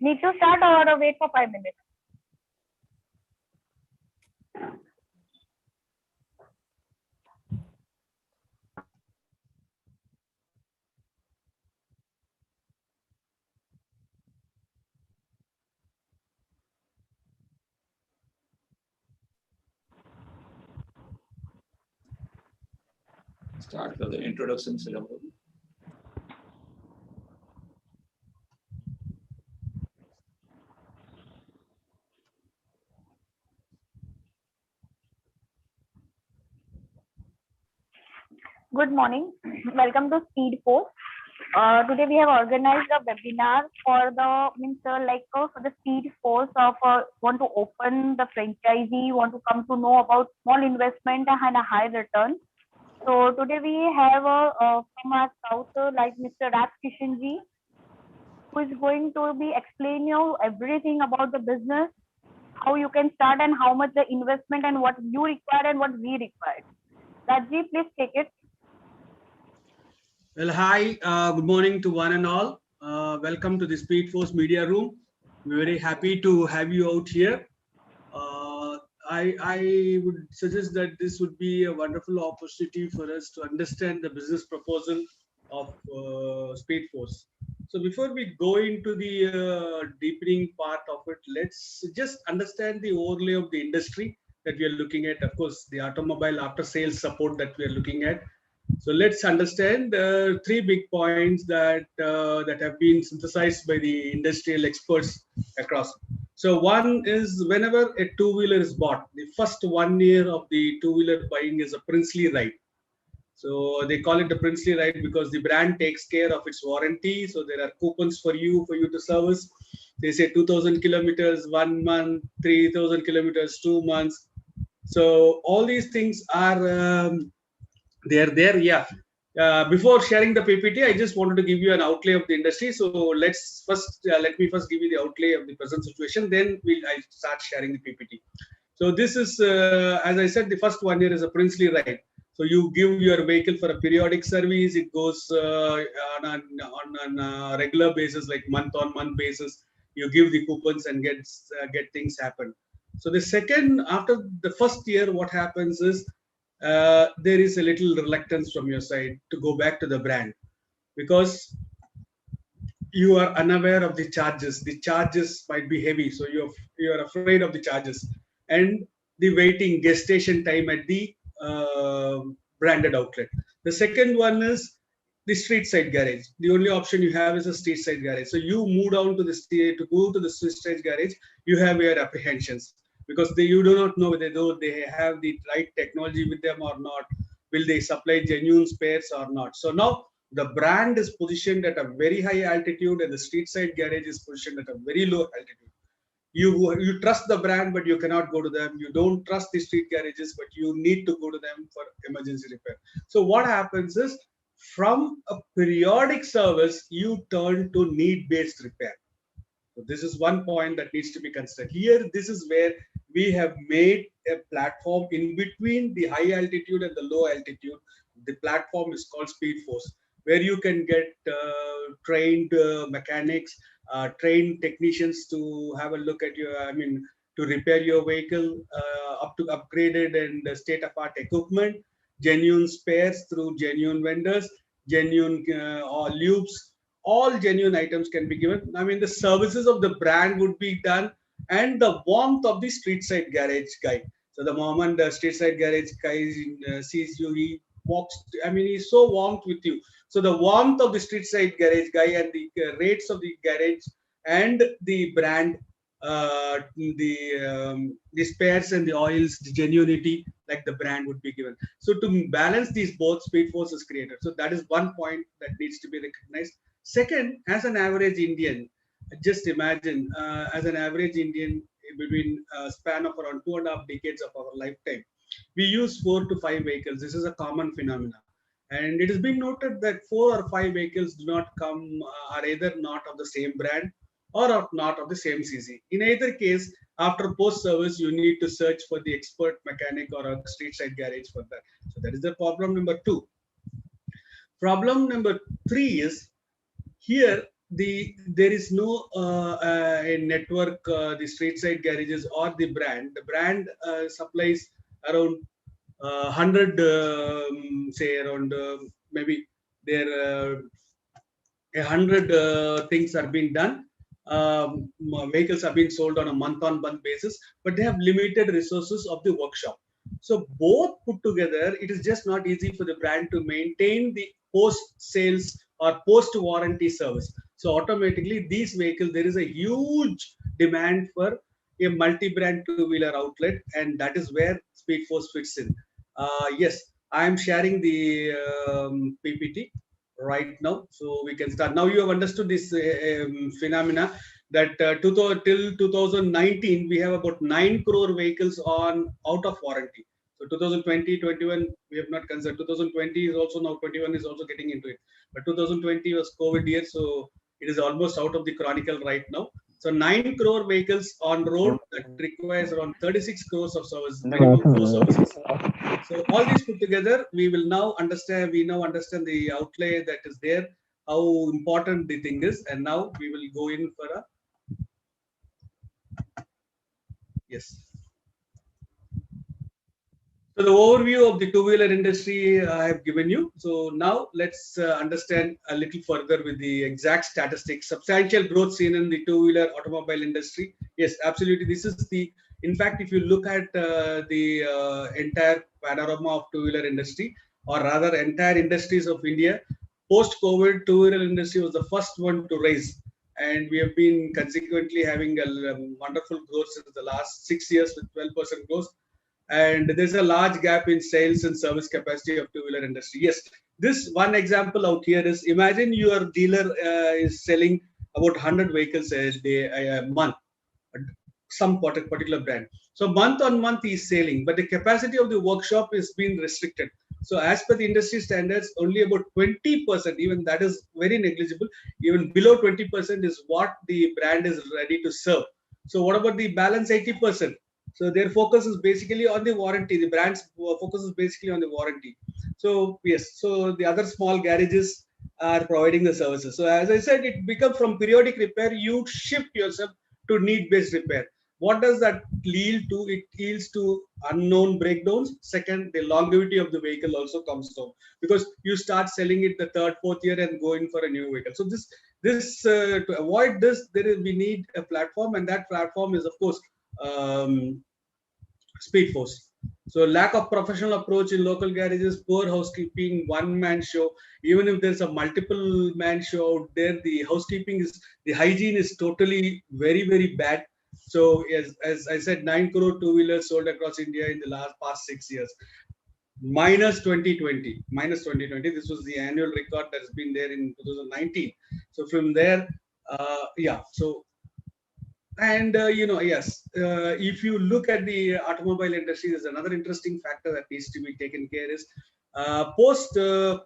Need to start or wait for 5 minutes? Start with the introduction syllable. Good morning. Welcome to Speedforce. Today we have organized a webinar for the for the Speedforce of want to open the franchisee, want to come to know about small investment and a high return. So today we have from our south like Mr. Raj Kishanji, who is going to be explain you everything about the business, how you can start and how much the investment and what you require and what we require. Rajji, please take it. Well, hi, good morning to one and all. Welcome to the Speedforce Media Room. We're very happy to have you out here. I would suggest that this would be a wonderful opportunity for us to understand the business proposal of Speedforce. So before we go into the deepening part of it, let's just understand the overlay of the industry that we are looking at. Of course, the automobile after sales support that we are looking at. So let's understand three big points that that have been synthesized by the industrial experts across. So one is whenever a two-wheeler is bought, the first 1 year of the two-wheeler buying is a princely right. So they call it the princely right because the brand takes care of its warranty. So there are coupons for you to service. They say 2,000 kilometers, 1 month, 3,000 kilometers, 2 months. So all these things are they're there. Yeah. Before sharing the PPT, I just wanted to give you an outlay of the industry. So let's first let me first give you the outlay of the present situation. Then I start sharing the PPT. So this is, as I said, the first 1 year is a princely right. So you give your vehicle for a periodic service. It goes on a regular basis, like month-on-month basis. You give the coupons and get things happen. So the second, after the first year, what happens is there is a little reluctance from your side to go back to the brand because you are unaware of the charges. The charges might be heavy, so you're afraid of the charges and the waiting gestation time at the branded outlet. The second one is the street side garage. The only option you have is a street side garage. So you move down to the to go to the street side garage. You have your apprehensions because you do not know whether they have the right technology with them or not. Will they supply genuine spares or not? So now the brand is positioned at a very high altitude and the street side garage is positioned at a very low altitude. You trust the brand, but you cannot go to them. You don't trust the street garages, but you need to go to them for emergency repair. So what happens is from a periodic service, you turn to need-based repair. So this is one point that needs to be considered. Here, this is where we have made a platform in between the high altitude and the low altitude. The platform is called Speedforce, where you can get trained mechanics, trained technicians to have a look at your, to repair your vehicle, up to upgraded and state-of-art equipment, genuine spares through genuine vendors, genuine loops. All genuine items can be given. The services of the brand would be done and the warmth of the street side garage guy. So the moment the street side garage guy sees you, he walks, he's so warm with you. So the warmth of the street side garage guy and the rates of the garage and the brand, the spares and the oils, the genuinity, like the brand would be given. So to balance these both, Speedforce is created. So that is one point that needs to be recognized. Second, as an average Indian, just imagine as an average Indian between a span of around 2.5 decades of our lifetime, we use 4 to 5 vehicles. This is a common phenomenon. And it has been noted that 4 or 5 vehicles do not come, are either not of the same brand or are not of the same CC. In either case, after post-service, you need to search for the expert mechanic or a street side garage for that. So that is the problem number 2. Problem number 3 is, here there is no a network, the street side garages or the brand. The brand supplies around 100, say around maybe their 100 things are being done. Vehicles are being sold on a month-on-month basis, but they have limited resources of the workshop. So both put together, it is just not easy for the brand to maintain the post-sales or post-warranty service. So automatically, these vehicles, there is a huge demand for a multi-brand two-wheeler outlet, and that is where Speedforce fits in. Yes, I am sharing the PPT right now, so we can start. Now you have understood this phenomena that till 2019 we have about 9 crore vehicles on out of warranty. So 2020, 21 we have not considered. 2020 is also, now 21 is also getting into it. But 2020 was COVID year, so it is almost out of the chronicle right now. So 9 crore vehicles on road, that requires around 36 crores of service, minimum 4 services. So all these put together, we will now understand. We now understand the outlay that is there, how important the thing is, and now we will go in for a yes. So the overview of the two-wheeler industry I have given you. So now let's understand a little further with the exact statistics. Substantial growth seen in the two-wheeler automobile industry. Yes, absolutely. This is the, in fact, if you look at the entire panorama of two-wheeler industry, or rather entire industries of India, post-COVID, two-wheeler industry was the first one to rise. And we have been consequently having a wonderful growth since the last 6 years with 12% growth, and there's a large gap in sales and service capacity of two-wheeler industry. Yes, this one example out here is, imagine your dealer is selling about 100 vehicles a day, a month, some particular brand. So month on month he is selling, but the capacity of the workshop is being restricted. So as per the industry standards, only about 20%, even that is very negligible, even below 20% is what the brand is ready to serve. So what about the balance 80%? So their focus is basically on the warranty. The brand's focus is basically on the warranty. So yes, so the other small garages are providing the services. So as I said, it becomes from periodic repair, you shift yourself to need-based repair. What does that lead to? It yields to unknown breakdowns. Second, the longevity of the vehicle also comes down, because you start selling it the third, fourth year and going for a new vehicle. So this to avoid this, we need a platform, and that platform is of course Speedforce. So lack of professional approach in local garages, poor housekeeping, one-man show. Even if there's a multiple man show out there, the housekeeping is, the hygiene is totally very bad. So as I said, 9 crore two-wheelers sold across India in the past 6 years. Minus 2020. This was the annual record that has been there in 2019. So from there, yeah. So and yes, if you look at the automobile industry, there's another interesting factor that needs to be taken care is post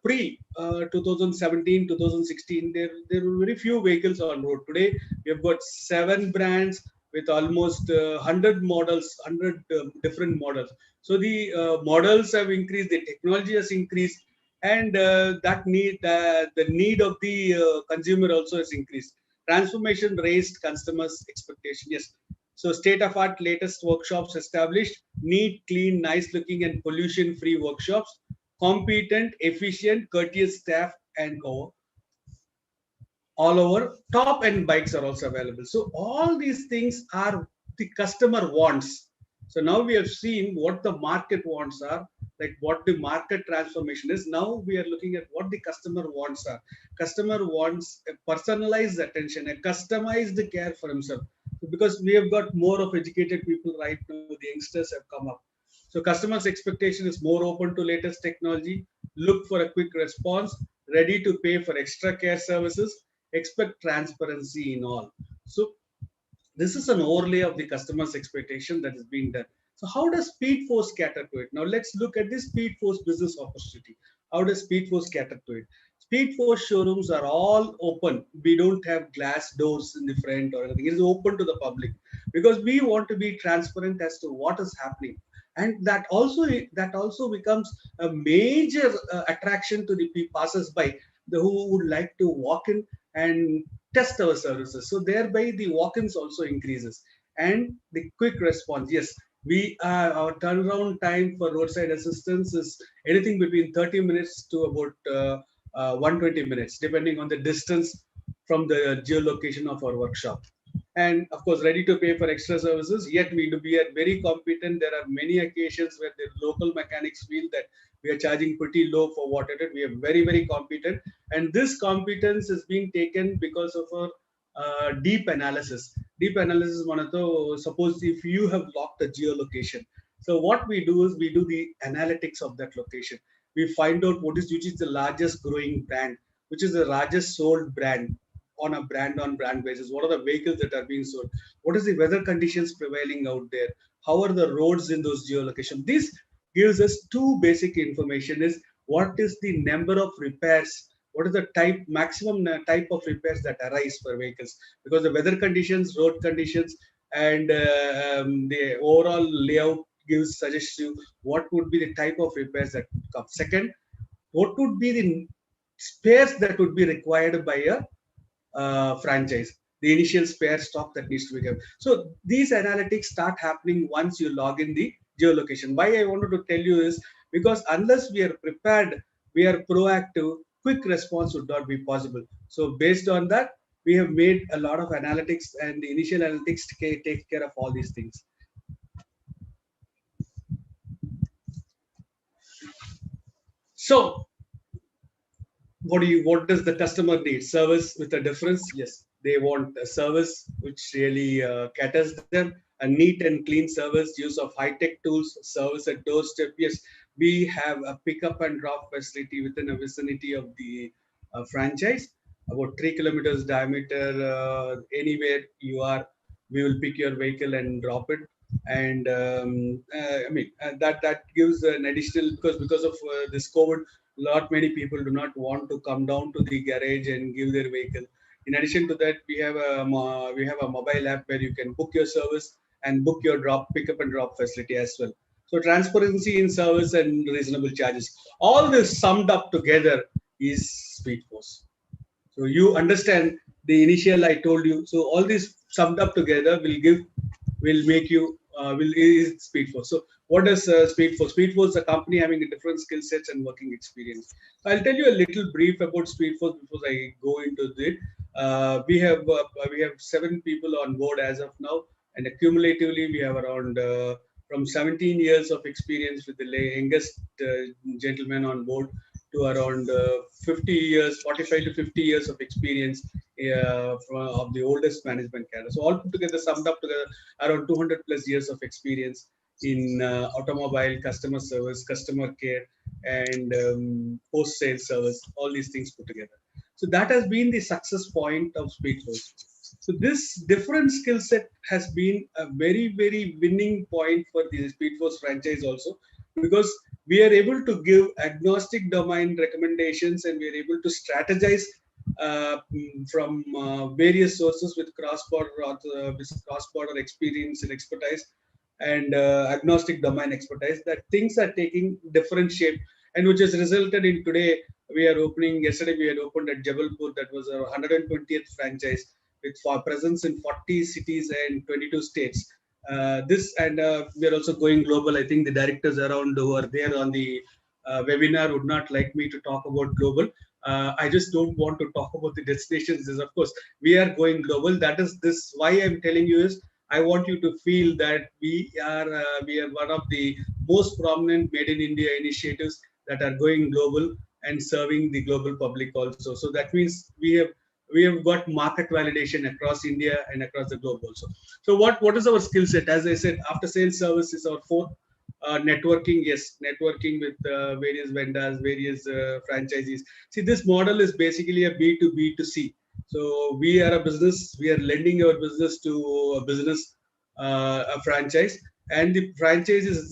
pre 2017, 2016, there were very few vehicles on road. Today we have got 7 brands with almost 100 models, 100 different models. So the models have increased, the technology has increased, and that need the need of the consumer also has increased. Transformation raised customers' expectation. Yes. So state of art latest workshops established, neat, clean, nice looking and pollution free workshops, competent, efficient, courteous staff, and all over. Top end bikes are also available. So all these things are the customer wants. So now we have seen what the market wants are, like what the market transformation is. Now we are looking at what the customer wants are. Customer wants a personalized attention, a customized care for himself. Because we have got more of educated people right now, the youngsters have come up. So customers' expectation is more open to latest technology, look for a quick response, ready to pay for extra care services, expect transparency in all. So this is an overlay of the customer's expectation that is being done. So how does Speedforce cater to it? Now let's look at this Speedforce business opportunity. How does Speedforce cater to it? Speedforce showrooms are all open. We don't have glass doors in the front or anything. It is open to the public because we want to be transparent as to what is happening. And that also becomes a major attraction to the passers by, who would like to walk in and test our services. So thereby the walk-ins also increases, and the quick response. Yes, our turnaround time for roadside assistance is anything between 30 minutes to about 120 minutes, depending on the distance from the geolocation of our workshop. And of course, ready to pay for extra services. Yet we are very competent. There are many occasions where the local mechanics feel that we are charging pretty low for what it is. We are very competent, and this competence is being taken because of our deep analysis. Deep analysis, Manato, suppose if you have locked a geolocation. So what we do is we do the analytics of that location. We find out which is the largest growing brand, which is the largest sold brand on a brand basis. What are the vehicles that are being sold? What is the weather conditions prevailing out there? How are the roads in those geolocations? This gives us two basic information: is what is the number of repairs, what is the maximum type of repairs that arise for vehicles, because the weather conditions, road conditions, and the overall layout suggests you what would be the type of repairs that come. Second, what would be the spares that would be required by a franchise, the initial spare stock that needs to be given. So these analytics start happening once you log in the geolocation. Why I wanted to tell you is because unless we are prepared, we are proactive, quick response would not be possible. So based on that, we have made a lot of analytics, and the initial analytics take care of all these things. So what does the customer need? Service with a difference. Yes, they want a service which really caters them, a neat and clean service, use of high tech tools, service at doorstep. Yes, we have a pick up and drop facility within a vicinity of the franchise, about 3 kilometers diameter. Anywhere you are, we will pick your vehicle and drop it. And I mean, that gives an additional, because of this COVID, lot many people do not want to come down to the garage and give their vehicle. In addition to that, we have a mobile app where you can book your service and book your pick up and drop facility as well. So transparency in service and reasonable charges, all this summed up together is Speedforce. So you understand the initial I told you. So all this summed up together will make you will is Speedforce. So what does Speedforce? Speedforce is a company having a different skill sets and working experience. I'll tell you a little brief about Speedforce before I go into it. We have 7 people on board as of now, and accumulatively we have around from 17 years of experience with the youngest gentleman on board to around 50 years, 45 to 50 years of experience of the oldest management cadre. So all put together, summed up together, around 200 plus years of experience in automobile customer service, customer care, and post-sale service, all these things put together. So that has been the success point of Speedforce. So this different skill set has been a very winning point for the Speedforce franchise also, because we are able to give agnostic domain recommendations, and we are able to strategize from various sources with cross-border experience and expertise, and agnostic domain expertise, that things are taking different shape, and which has resulted in today yesterday we had opened at Jabalpur, that was our 120th franchise with presence in 40 cities and 22 states. This and we are also going global. I think the directors around who are there on the webinar would not like me to talk about global. I just don't want to talk about the destinations. Is of course we are going global. That is this. Why I'm telling you is I want you to feel that we are one of the most prominent Made in India initiatives that are going global and serving the global public also. So that means we have got market validation across India and across the globe also. So what is our skill set? As I said, after sales service is our fourth. Networking, yes, networking with various vendors, various franchisees. See, this model is basically a B2B to C. So we are a business, we are lending our business to a business, a franchise, and the franchise is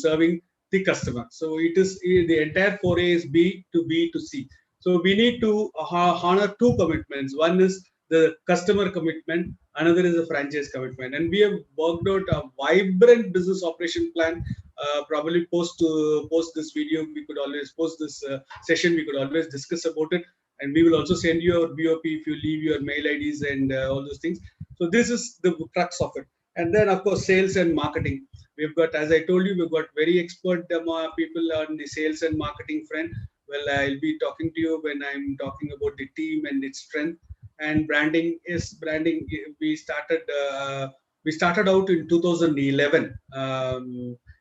serving the customer. So it is the entire foray is B to B to C. So we need to honor two commitments. One is the customer commitment, another is a franchise commitment, and we have worked out a vibrant business operation plan. Probably post this video, we could always post this session, we could always discuss about it, and we will also send you your BOP if you leave your mail IDs and all those things. So this is the crux of it. And then of course sales and marketing. We've got, as I told you, we've got very expert people on the sales and marketing front. Well, I'll be talking to you when I'm talking about the team and its strength. And branding is branding. We started out in 2011.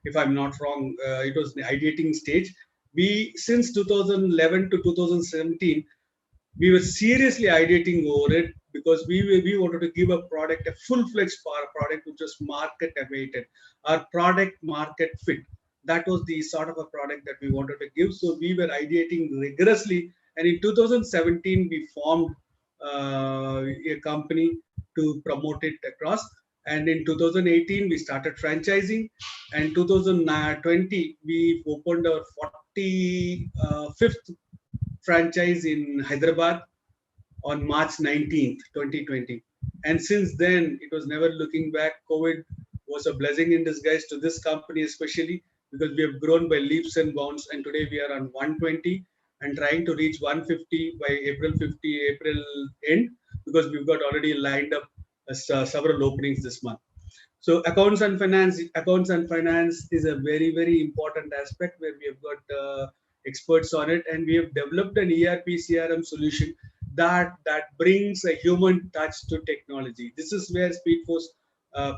If I'm not wrong, it was the ideating stage. We since 2011 to 2017 we were seriously ideating over it because we wanted to give a product, a full-fledged product which was market awaited, our product market fit. That was the sort of a product that we wanted to give. So we were ideating rigorously, and in 2017 we formed a company to promote it across. And in 2018 we started franchising, and 2020 we opened our 45th franchise in Hyderabad on March 19th, 2020. And since then, it was never looking back. COVID was a blessing in disguise to this company, especially because we have grown by leaps and bounds. And today we are on 120 and trying to reach 150 by April 50, April end, because we've got already lined up several openings this month. So accounts and finance is a very, very important aspect where we have got experts on it, and we have developed an ERP CRM solution that brings a human touch to technology. This is where Speedforce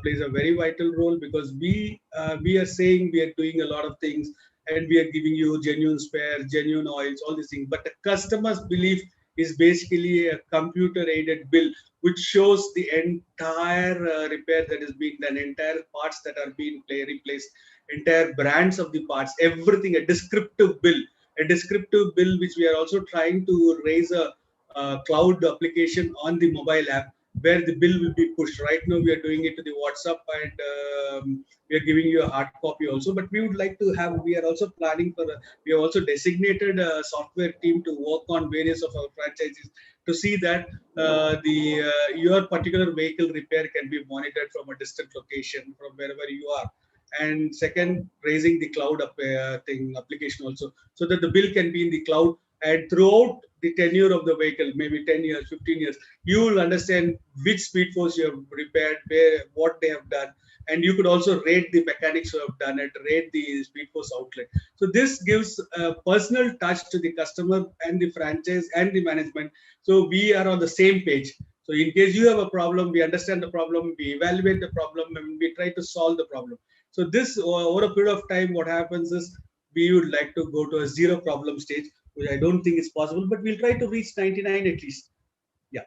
plays a very vital role, because we are saying we are doing a lot of things and we are giving you genuine spares, genuine oils, all these things. But the customer's belief is basically a computer aided bill which shows the entire repair that is being done, entire parts that are being replaced, entire brands of the parts, everything, a descriptive bill which we are also trying to raise a cloud application on the mobile app where the bill will be pushed. Right now we are doing it to the WhatsApp, and we are giving you a hard copy also, but we would like to have, we are also planning for, we have also designated a software team to work on various of our franchises to see that your particular vehicle repair can be monitored from a distant location from wherever you are. And second, raising the cloud application also, so that the bill can be in the cloud, and throughout the tenure of the vehicle, maybe 10 years, 15 years, you will understand which Speedforce you have repaired, where, what they have done, and you could also rate the mechanics who have done it, rate the Speedforce outlet. So this gives a personal touch to the customer and the franchise and the management. So we are on the same page. So in case you have a problem, we understand the problem, we evaluate the problem, and we try to solve the problem. So this, over a period of time, what happens is we would like to go to a zero problem stage, which I don't think is possible, but we'll try to reach 99 at least. Yeah.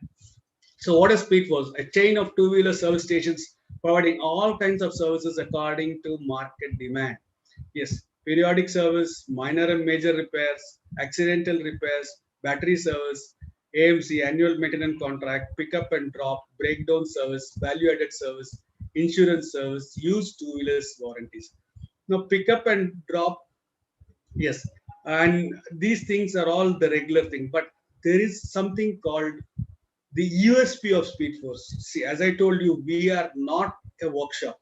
So what is Speedforce? A chain of two-wheeler service stations providing all kinds of services according to market demand. Yes, periodic service, minor and major repairs, accidental repairs, battery service, AMC, annual maintenance contract, pickup and drop, breakdown service, value-added service, insurance service, used two-wheelers warranties. Now, pickup and drop, yes, and these things are all the regular thing, but there is something called the USP of Speedforce. See, as I told you, we are not a workshop.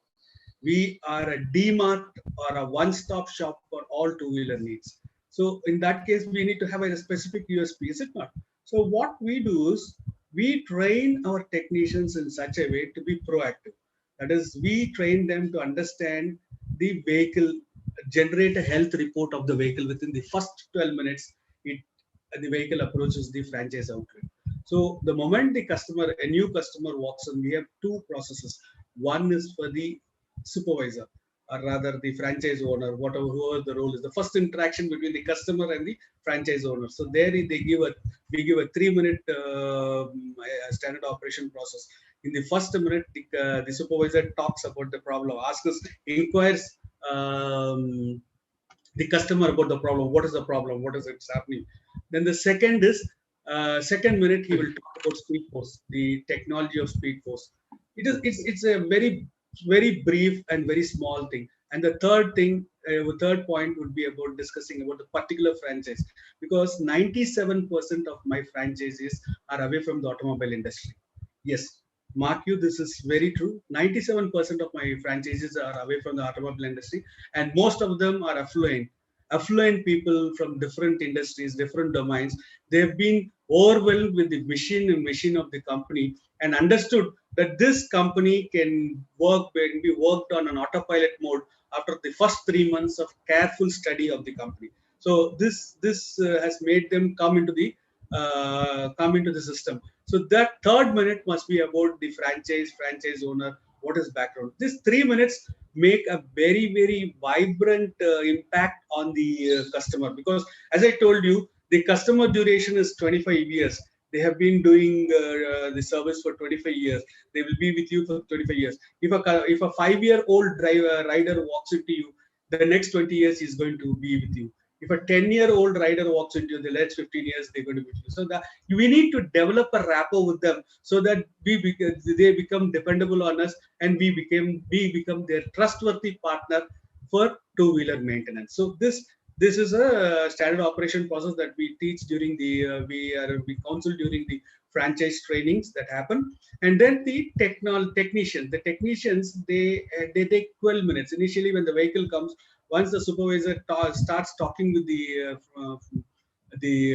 We are a DMart or a one-stop shop for all two-wheeler needs. So in that case, we need to have a specific USP, is it not? So what we do is we train our technicians in such a way to be proactive. That is, we train them to understand the vehicle, generate a health report of the vehicle within the first 12 minutes. The vehicle approaches the franchise outlet. So the moment the customer, a new customer walks in, we have two processes. One is for the supervisor, or rather the franchise owner, whatever, whoever the role is, the first interaction between the customer and the franchise owner. So there we give a 3-minute standard operation process. In the first minute, the supervisor talks about the problem, asks us, inquires the customer about the problem. What is the problem? What is it's happening? Then the second is, second minute, he will talk about Speedforce, the technology of Speedforce. It's a very brief and very small thing. And the third point would be about discussing about the particular franchise, because 97% of my franchises are away from the automobile industry. Yes, mark you, this is very true. 97% of my franchises are away from the automobile industry, and most of them are affluent. affluent people from different industries, different domains. They've been overwhelmed with the mission of the company, and understood that this company can be worked on an autopilot mode after the first 3 months of careful study of the company. So this has made them come into the system. So that third minute must be about the franchise owner, what is background. This 3 minutes make a very vibrant impact on the customer, because as I told you, the customer duration is 25 years. They have been doing the service for 25 years. They will be with you for 25 years. If a 5-year-old rider walks into you, the next 20 years is going to be with you. If a 10-year-old rider walks into you, the next 15 years they're going to be with you. So that we need to develop a rapport with them, so that they become dependable on us, and we become their trustworthy partner for two-wheeler maintenance. So this is a standard operation process that we teach during the we counsel during the franchise trainings that happen. And then the technicians, they take 12 minutes initially when the vehicle comes. Once the supervisor starts talking with the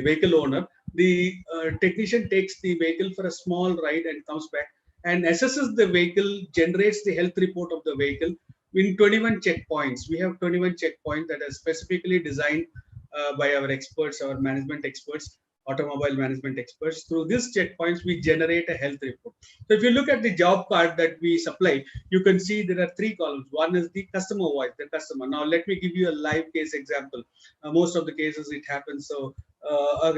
vehicle owner, the technician takes the vehicle for a small ride and comes back and assesses the vehicle, generates the health report of the vehicle in 21 checkpoints. We have 21 checkpoints that are specifically designed by our experts, our management experts, automobile management experts. Through these checkpoints, we generate a health report. So if you look at the job card that we supply, you can see there are three columns. One is the customer voice, the customer. Now, let me give you a live case example. Most of the cases it happens. So a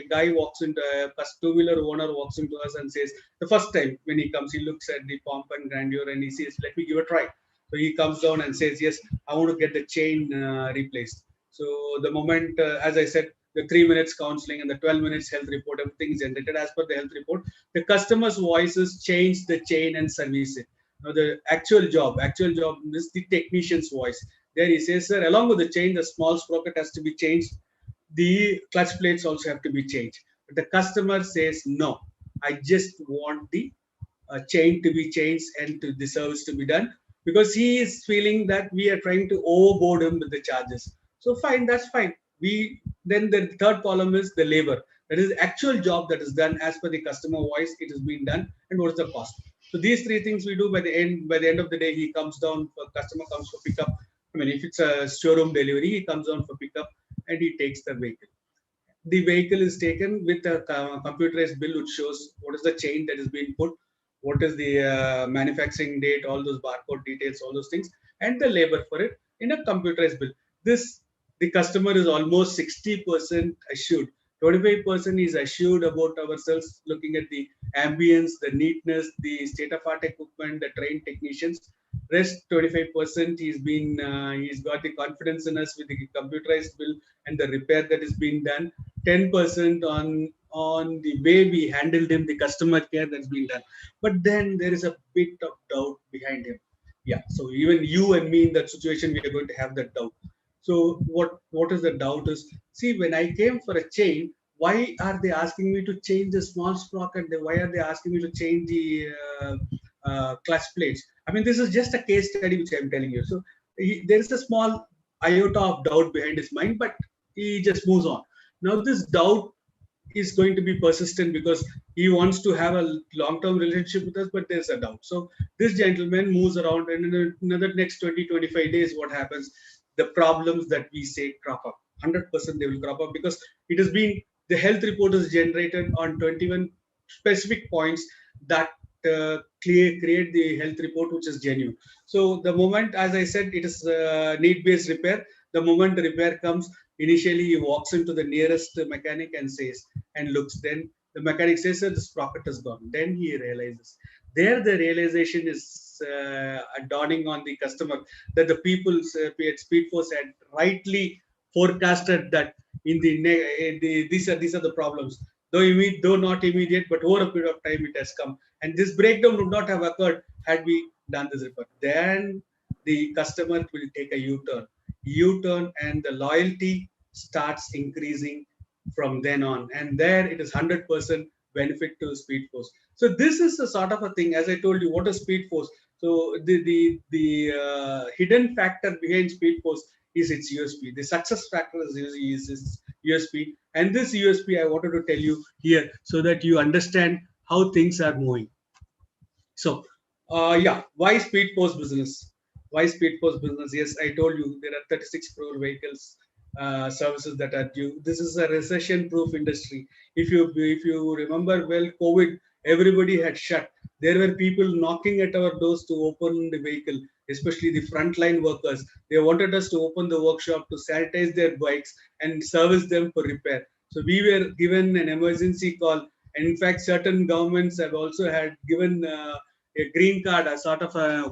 guy walks into a two-wheeler owner walks into us and says, the first time when he comes, he looks at the pomp and grandeur and he says, let me give a try. So he comes down and says, yes, I want to get the chain replaced. So the moment, as I said, the 3 minutes counseling and the 12 minutes health report, everything is generated as per the health report. The customer's voices change the chain and service it. Now the actual job is the technician's voice. There he says, sir, along with the chain, the small sprocket has to be changed. The clutch plates also have to be changed. But the customer says, no, I just want the chain to be changed and to the service to be done, because he is feeling that we are trying to overboard him with the charges. So fine, that's fine. We then the third column is the labor. That is the actual job that is done as per the customer voice. It is being done, and what is the cost. So these three things we do by the end. By the end of the day, he comes down. Customer comes for pickup. I mean, if it's a showroom delivery, he comes down for pickup and he takes the vehicle. The vehicle is taken with a computerized bill which shows what is the chain that is being put, what is the manufacturing date, all those barcode details, all those things, and the labor for it in a computerized bill. This, the customer is almost 60% assured. 25% is assured about ourselves, looking at the ambience, the neatness, the state of art equipment, the trained technicians. Rest 25%, he's got the confidence in us with the computerized bill and the repair that is being done. 10% on the way we handled him, the customer care that's been done. But then there is a bit of doubt behind him. Yeah. So even you and me in that situation, we are going to have that doubt. So what is the doubt is, see, when I came for a chain, why are they asking me to change the small sprocket? Why are they asking me to change the clutch plates? I mean, this is just a case study which I'm telling you. So there is a small iota of doubt behind his mind, but he just moves on. Now this doubt is going to be persistent because he wants to have a long-term relationship with us, but there's a doubt. So this gentleman moves around, and in another next 20-25 days, what happens? The problems that we say crop up. 100% they will crop up, because it has been, the health report is generated on 21 specific points that create the health report which is genuine. So the moment, as I said, it is need-based repair. The moment the repair comes, initially he walks into the nearest mechanic and says, and looks. Then the mechanic says that the sprocket is gone. Then he realizes. There the realization is dawning on the customer that the people at Speedforce had rightly forecasted that these are the problems. Though not immediate, but over a period of time it has come. And this breakdown would not have occurred had we done this repair. Then the customer will take a U-turn, and the loyalty starts increasing from then on. And there it is 100% benefit to Speedforce. So this is a sort of a thing. As I told you, what is Speedforce? So the hidden factor behind Speedforce is its USP. The success factor is its USP. And this USP I wanted to tell you here so that you understand how things are moving. So, yeah, why speed post business? Why speed post business? Yes, I told you there are 36 crore vehicles services that are due. This is a recession-proof industry. If you remember well, COVID, everybody had shut. There were people knocking at our doors to open the vehicle, especially the frontline workers. They wanted us to open the workshop to sanitize their bikes and service them for repair. So we were given an emergency call, and in fact, certain governments have also had given a green card, a sort of a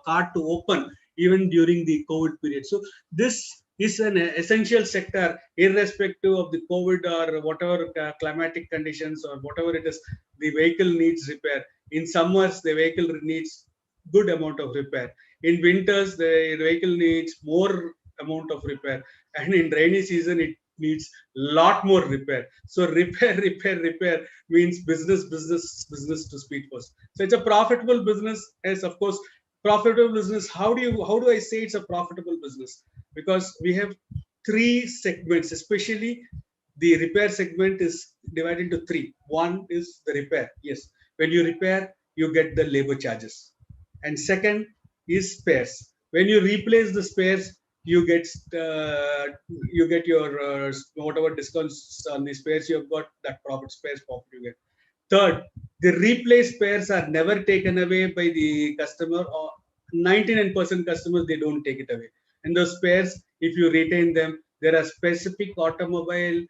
card to open even during the COVID period. So this is an essential sector, irrespective of the COVID or whatever climatic conditions or whatever it is. The vehicle needs repair. In summers, the vehicle needs good amount of repair. In winters, the vehicle needs more amount of repair, and in rainy season, it needs lot more repair. So repair, repair means business to Speedforce. So it's a profitable business. Yes, of course, profitable business. How do I say it's a profitable business? Because we have three segments, especially the repair segment is divided into three. One is the repair. Yes, when you repair, you get the labor charges. And second is spares. When you replace the spares, you get your whatever discounts on the spares you have got, that profit spares profit you get. Third, the replace spares are never taken away by the customer, or 99% customers they don't take it away. And those spares, if you retain them, there are specific automobile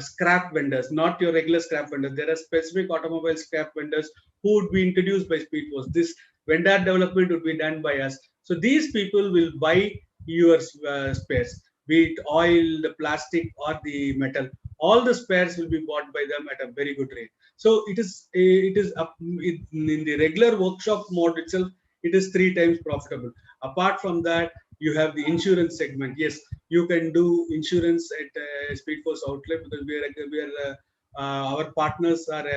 scrap vendors, not your regular scrap vendors. There are specific automobile scrap vendors who would be introduced by Speedforce. This vendor development would be done by us. So these people will buy your spares, be it oil, the plastic, or the metal. All the spares will be bought by them at a very good rate. So it is up in the regular workshop mode itself. It is 3 times profitable. Apart from that, you have the insurance segment. Yes, you can do insurance at Speedforce outlet because our partners are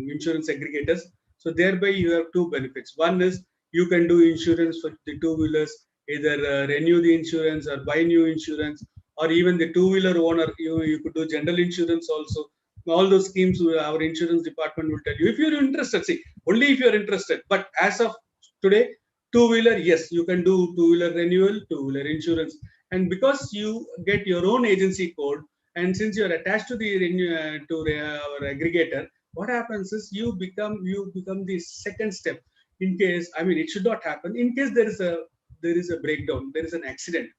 insurance aggregators. So thereby you have two benefits. One is you can do insurance for the two-wheelers, either renew the insurance or buy new insurance, or even the two-wheeler owner, you could do general insurance also. All those schemes our insurance department will tell you if you're interested. See, only if you're interested. But as of today, two-wheeler, yes, you can do two-wheeler renewal, two-wheeler insurance. And because you get your own agency code, and since you're attached to our aggregator, what happens is you become the second step. In case, I mean, it should not happen. In case there is a breakdown, there is an accident,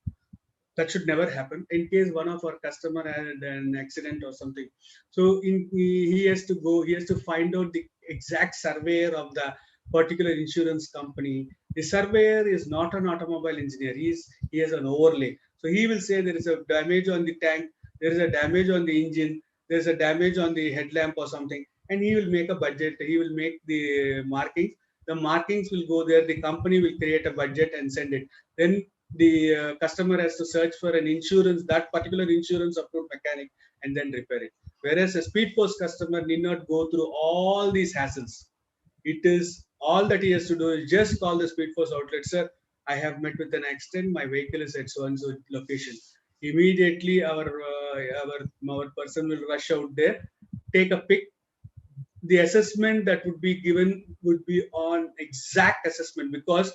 that should never happen. In case one of our customer had an accident or something, so he has to find out the exact surveyor of the particular insurance company. The surveyor is not an automobile engineer. He has an overlay. So he will say there is a damage on the tank, there is a damage on the engine, there is a damage on the headlamp or something, and he will make a budget. He will make the markings. The markings will go there, the company will create a budget and send it. Then the customer has to search for an insurance, that particular insurance approved mechanic, and then repair it. Whereas a Speedforce customer need not go through all these hassles. It is all that he has to do is just call the Speedforce outlet. Sir, I have met with an accident, my vehicle is at so and so location. Immediately our person will rush out there, take a pic. The assessment that would be given would be on exact assessment, because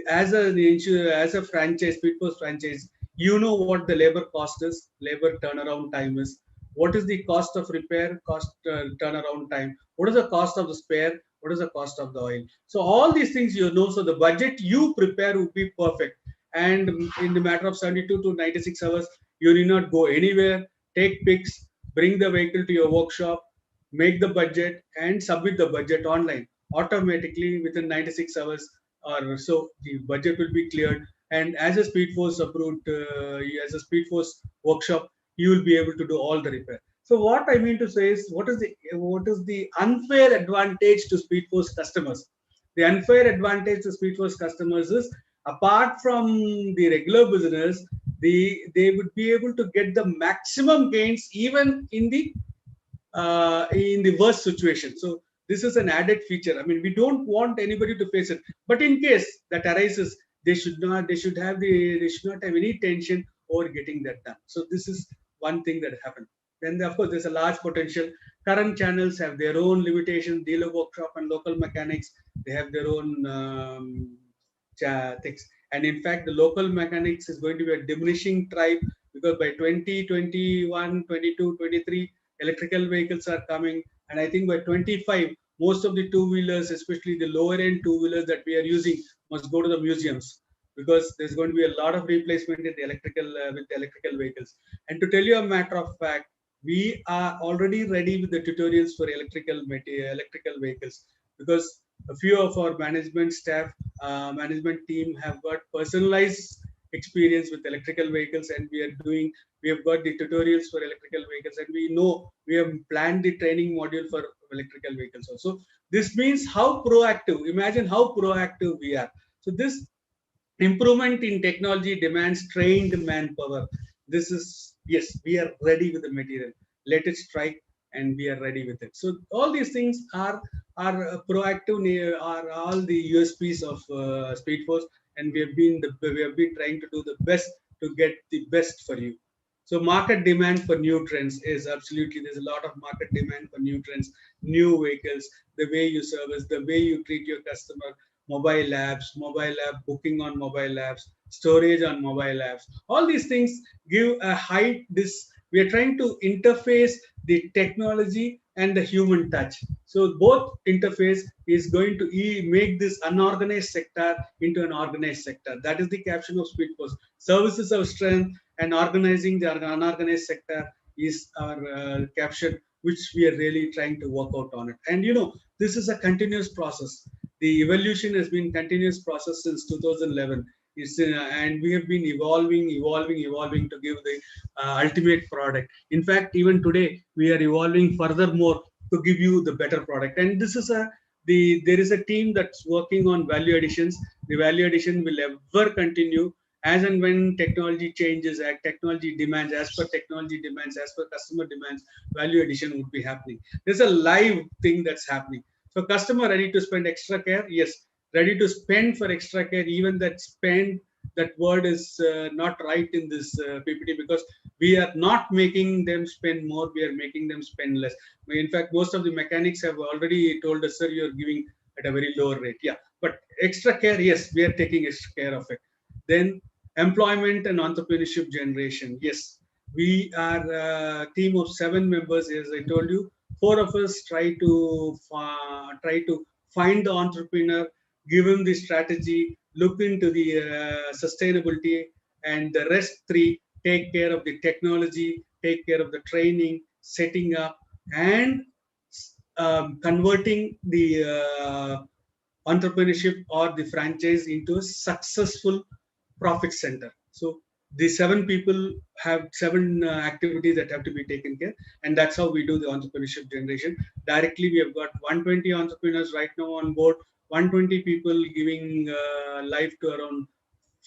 as a franchise, Speedpost franchise, you know what the labor cost is, labor turnaround time is, what is the cost of repair, cost turnaround time, what is the cost of the spare, what is the cost of the oil. So all these things you know. So the budget you prepare would be perfect, and in the matter of 72 to 96 hours, you need not go anywhere. Take pics, bring the vehicle to your workshop, make the budget and submit the budget online automatically within 96 hours or so. The budget will be cleared, and as a Speedforce approved, as a Speedforce workshop, you will be able to do all the repair. So what I mean to say is, what is the unfair advantage to Speedforce customers? The unfair advantage to Speedforce customers is, apart from the regular business, they would be able to get the maximum gains even in the worst situation. So this is an added feature. I mean, we don't want anybody to face it, but in case that arises, they should not have any tension over getting that done. So this is one thing that happened. Then of course there's a large potential. Current channels have their own limitations. Dealer workshop and local mechanics, they have their own things. And in fact, the local mechanics is going to be a diminishing tribe, because by 2021, 22, 23, electrical vehicles are coming. And I think by 25, most of the two-wheelers, especially the lower-end two-wheelers that we are using, must go to the museums, because there's going to be a lot of replacement in the electrical with the electrical vehicles. And to tell you a matter of fact, we are already ready with the tutorials for electrical vehicles, because a few of our management staff, management team have got personalized experience with electrical vehicles, and we have got the tutorials for electrical vehicles, and we have planned the training module for electrical vehicles also. This means how proactive, imagine how proactive we are. So this improvement in technology demands trained manpower. This is, yes, we are ready with the material. Let it strike, and we are ready with it. So all these things are proactive, are all the USPs of Speedforce, and we have been trying to do the best to get the best for you. So market demand for new trends is absolutely, there's a lot of market demand for new trends, new vehicles, the way you service, the way you treat your customer, mobile app booking on mobile apps, storage on mobile apps. All these things give a height. We are trying to interface the technology and the human touch. So both interface is going to make this unorganized sector into an organized sector. That is the caption of Speedforce. Services of strength and organizing the unorganized sector is our caption, which we are really trying to work out on it. And this is a continuous process. The evolution has been continuous process since 2011. And we have been evolving to give the ultimate product. In fact, even today we are evolving furthermore to give you the better product. And this is there is a team that's working on value additions. The value addition will ever continue as and when technology changes, technology demands, as per technology demands, as per customer demands, value addition would be happening. There's a live thing that's happening. So customer ready to spend extra care? Yes, ready to spend for extra care. Even that spend, that word is not right in this PPT, because we are not making them spend more, we are making them spend less. In fact, most of the mechanics have already told us, sir, you're giving at a very lower rate. Yeah, but extra care, yes, we are taking extra care of it. Then employment and entrepreneurship generation. Yes, we are a team of 7 members, as I told you. 4 of us try to find the entrepreneur, give him the strategy, look into the sustainability, and the rest 3 take care of the technology, take care of the training, setting up, and converting the entrepreneurship or the franchise into a successful profit center. So the 7 people have 7 activities that have to be taken care, and that's how we do the entrepreneurship generation. Directly, we have got 120 entrepreneurs right now on board, 120 people giving life to around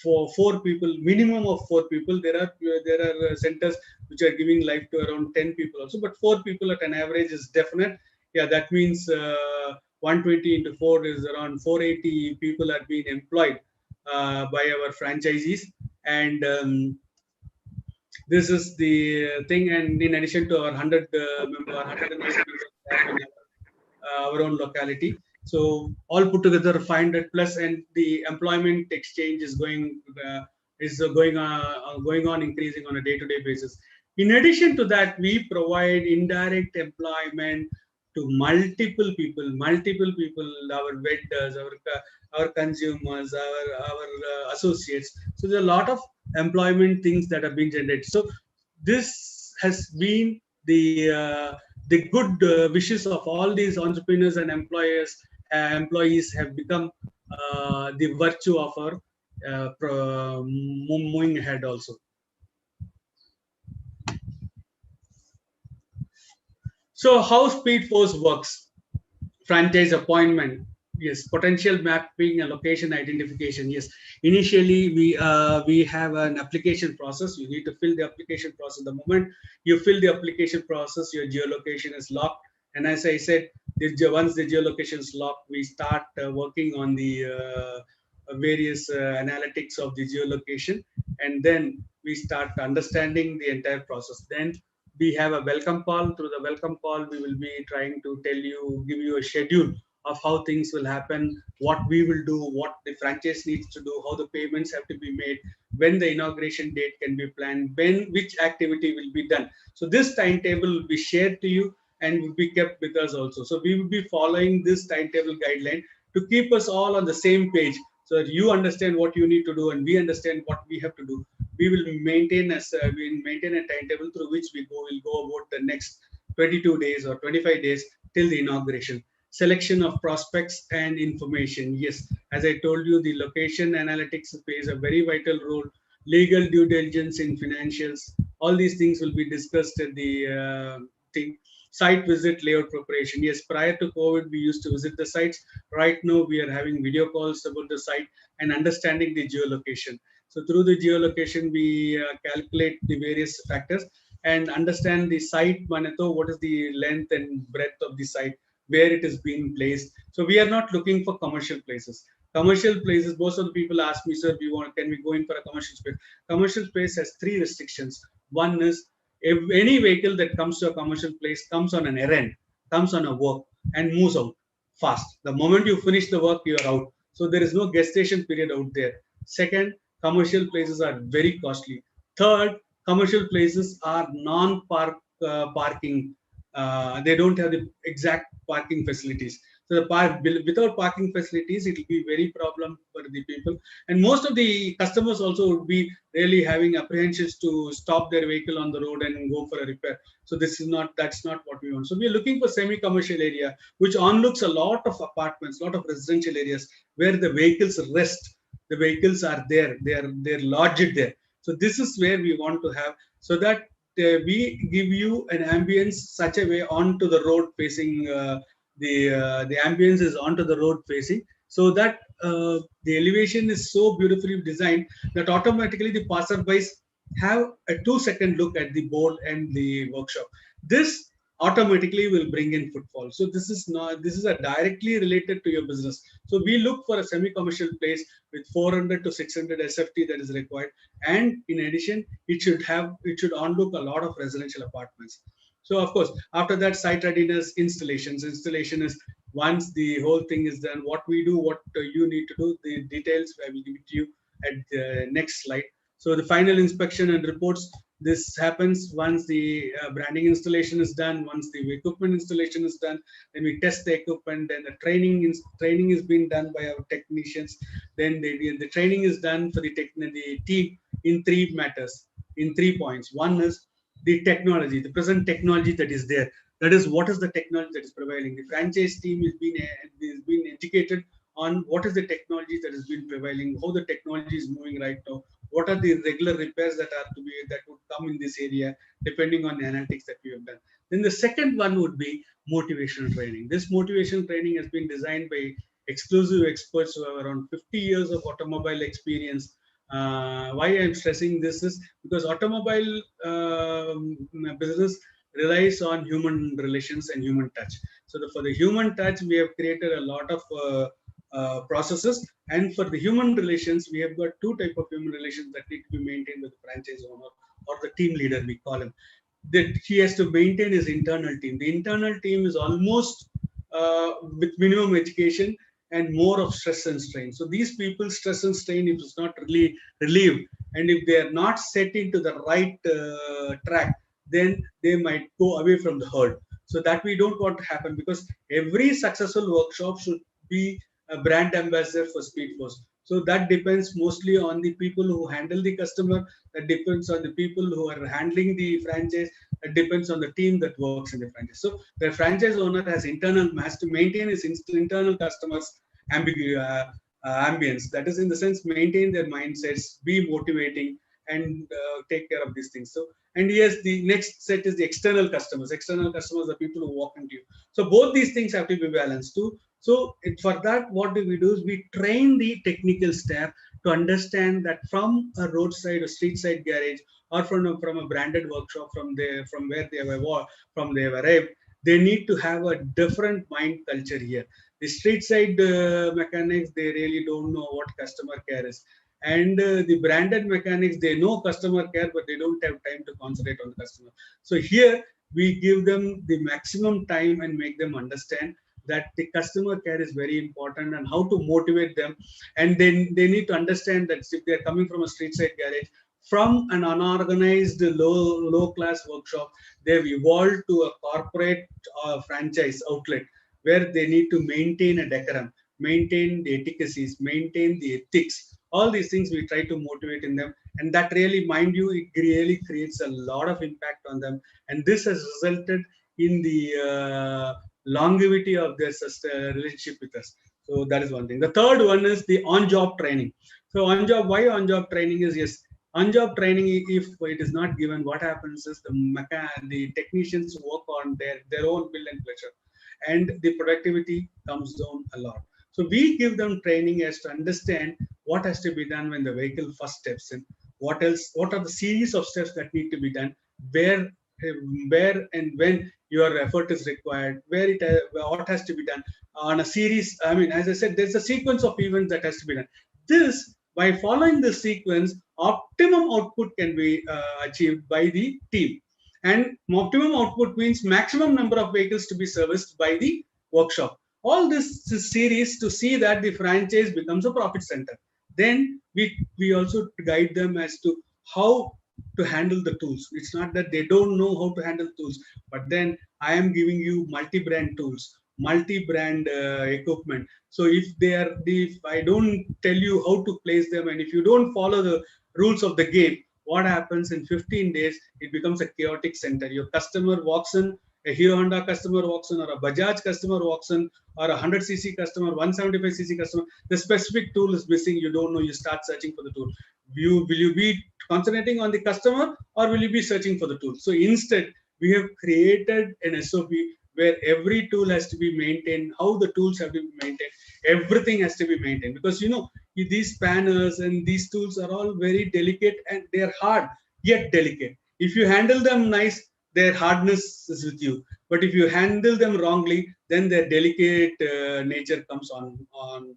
four people, minimum of 4 people. There are centers which are giving life to around 10 people also, but 4 people at an average is definite. Yeah, that means 120 into 4 is around 480 people are being employed by our franchisees. And this is the thing. And in addition to our 108 members in our own locality, so all put together 500 plus, and the employment exchange is going on increasing on a day-to-day basis. In addition to that, we provide indirect employment to multiple people, our vendors, our consumers, our associates. So there's a lot of employment things that are being generated. So this has been the good wishes of all these entrepreneurs and employees have become the virtue of our moving ahead also. So how Speedforce works? Franchise appointment, yes. Potential mapping and location identification, yes. Initially, we have an application process. You need to fill the application process. The moment you fill the application process, your geolocation is locked. And as I said, once the geolocation is locked, we start working on the various analytics of the geolocation, and then we start understanding the entire process. Then we have a welcome call. Through the welcome call, we will be trying to tell you, give you a schedule of how things will happen, what we will do, what the franchise needs to do, how the payments have to be made, when the inauguration date can be planned, when which activity will be done. So this timetable will be shared to you and will be kept with us also. So we will be following this timetable guideline to keep us all on the same page, so that you understand what you need to do and we understand what we have to do. We will maintain we maintain a timetable through which will go about the next 22 days or 25 days till the inauguration. Selection of prospects and information. Yes, as I told you, the location analytics plays a very vital role. Legal due diligence in financials. All these things will be discussed at the thing. Site visit, layout preparation. Yes, prior to COVID, we used to visit the sites. Right now, we are having video calls about the site and understanding the geolocation. So through the geolocation, we calculate the various factors and understand the site, Manato, what is the length and breadth of the site, where it is being placed. So we are not looking for commercial places. Commercial places, most of the people ask me, sir, can we go in for a commercial space? Commercial space has three restrictions. One is, if any vehicle that comes to a commercial place comes on an errand, comes on a work and moves out fast. The moment you finish the work, you are out. So there is no gestation period out there. Second, commercial places are very costly. Third, commercial places are non-park parking. They don't have the exact parking facilities. So the without parking facilities, it will be very problem for the people. And most of the customers also would be really having apprehensions to stop their vehicle on the road and go for a repair. So that's not what we want. So we are looking for semi-commercial area, which onlooks a lot of apartments, a lot of residential areas where the vehicles rest. The vehicles are there. They're lodged there. So this is where we want to have, so that we give you an ambience such a way onto the road facing, the ambience is onto the road facing, so that the elevation is so beautifully designed that automatically the passerbys have a 2-second look at the board and the workshop. This automatically will bring in footfall. So this is a directly related to your business. So we look for a semi-commercial place with 400 to 600 SFT that is required, and in addition, it should onlook a lot of residential apartments. So of course, after that, site readiness, installation is, once the whole thing is done, what we do, what you need to do, the details I will give it to you at the next slide. So the final inspection and reports, this happens once the branding installation is done, once the equipment installation is done, then we test the equipment, then the training is being done by our technicians. Then the training is done for the team in three matters, in 3 points. One is the technology, the present technology that is there. That is, what is the technology that is prevailing. The franchise team is being educated on what is the technology that has been prevailing, how the technology is moving right now, what are the regular repairs that would come in this area, depending on the analytics that we have done. Then the second one would be motivational training. This motivational training has been designed by exclusive experts who have around 50 years of automobile experience. Why I'm stressing this is because automobile business relies on human relations and human touch. So for the human touch, we have created a lot of processes, and for the human relations, we have got two type of human relations that need to be maintained with the franchise owner or the team leader, we call him. That he has to maintain his internal team. The internal team is almost with minimum education and more of stress and strain. So these people stress and strain, if it's not really relieved, and if they are not set into the right track, then they might go away from the herd. So that we don't want to happen, because every successful workshop should be a brand ambassador for Speedforce. So that depends mostly on the people who handle the customer. That depends on the people who are handling the franchise. That depends on the team that works in the franchise. So the franchise owner has to maintain his internal customers ambience. That is, in the sense, maintain their mindsets, be motivating, and take care of these things. So, and yes, the next set is the external customers. External customers are people who walk into you. So both these things have to be balanced too. So for that, what do? We we train the technical staff to understand that from a roadside or street side garage, or from a branded workshop, from where they have arrived, they need to have a different mind culture here. The street side mechanics, they really don't know what customer care is. And the branded mechanics, they know customer care, but they don't have time to concentrate on the customer. So here we give them the maximum time and make them understand that the customer care is very important and how to motivate them. And then they need to understand that if they're coming from a street side garage, from an unorganized low class workshop, they've evolved to a corporate franchise outlet where they need to maintain a decorum, maintain the etiquettes, maintain the ethics. All these things we try to motivate in them, and that really, mind you, it really creates a lot of impact on them. And this has resulted in the longevity of their relationship with us. So that is one thing. The third one is the on-job training. So on-job, why on-job training is, yes, on-job training, if it is not given, what happens is the technicians work on their own will and pleasure, and the productivity comes down a lot. So we give them training as to understand what has to be done when the vehicle first steps in, what else, what are the series of steps that need to be done, where where and when your effort is required, where it what has to be done on a series. I mean, as I said, there's a sequence of events that has to be done. This, by following this sequence, optimum output can be achieved by the team. And optimum output means maximum number of vehicles to be serviced by the workshop. All this series to see that the franchise becomes a profit center. Then we also guide them as to how to handle the tools. It's not that they don't know how to handle tools, but then I am giving you multi-brand tools, multi-brand equipment. So if I don't tell you how to place them, and if you don't follow the rules of the game, what happens in 15 days? It becomes a chaotic center. Your customer walks in, a Hero Honda customer walks in, or a Bajaj customer walks in, or a 100cc customer, 175cc customer. The specific tool is missing. You don't know. You start searching for the tool. Will you be concentrating on the customer, or will you be searching for the tool? So instead, we have created an SOP where every tool has to be maintained, how the tools have to be maintained, everything has to be maintained, because these spanners and these tools are all very delicate, and they're hard yet delicate. If you handle them nice, their hardness is with you, but if you handle them wrongly, then their delicate nature comes on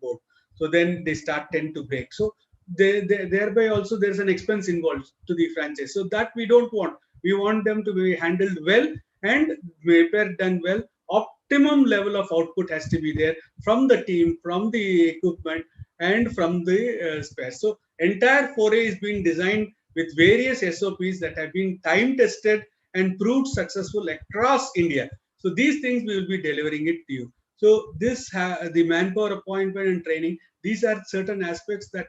board. So then they tend to break. So thereby also there's an expense involved to the franchise. So that we don't want. We want them to be handled well and repair done well. Optimum level of output has to be there from the team, from the equipment, and from the spares. So entire foray is being designed with various SOPs that have been time tested and proved successful across India. So these things we will be delivering it to you. So the manpower appointment and training, these are certain aspects that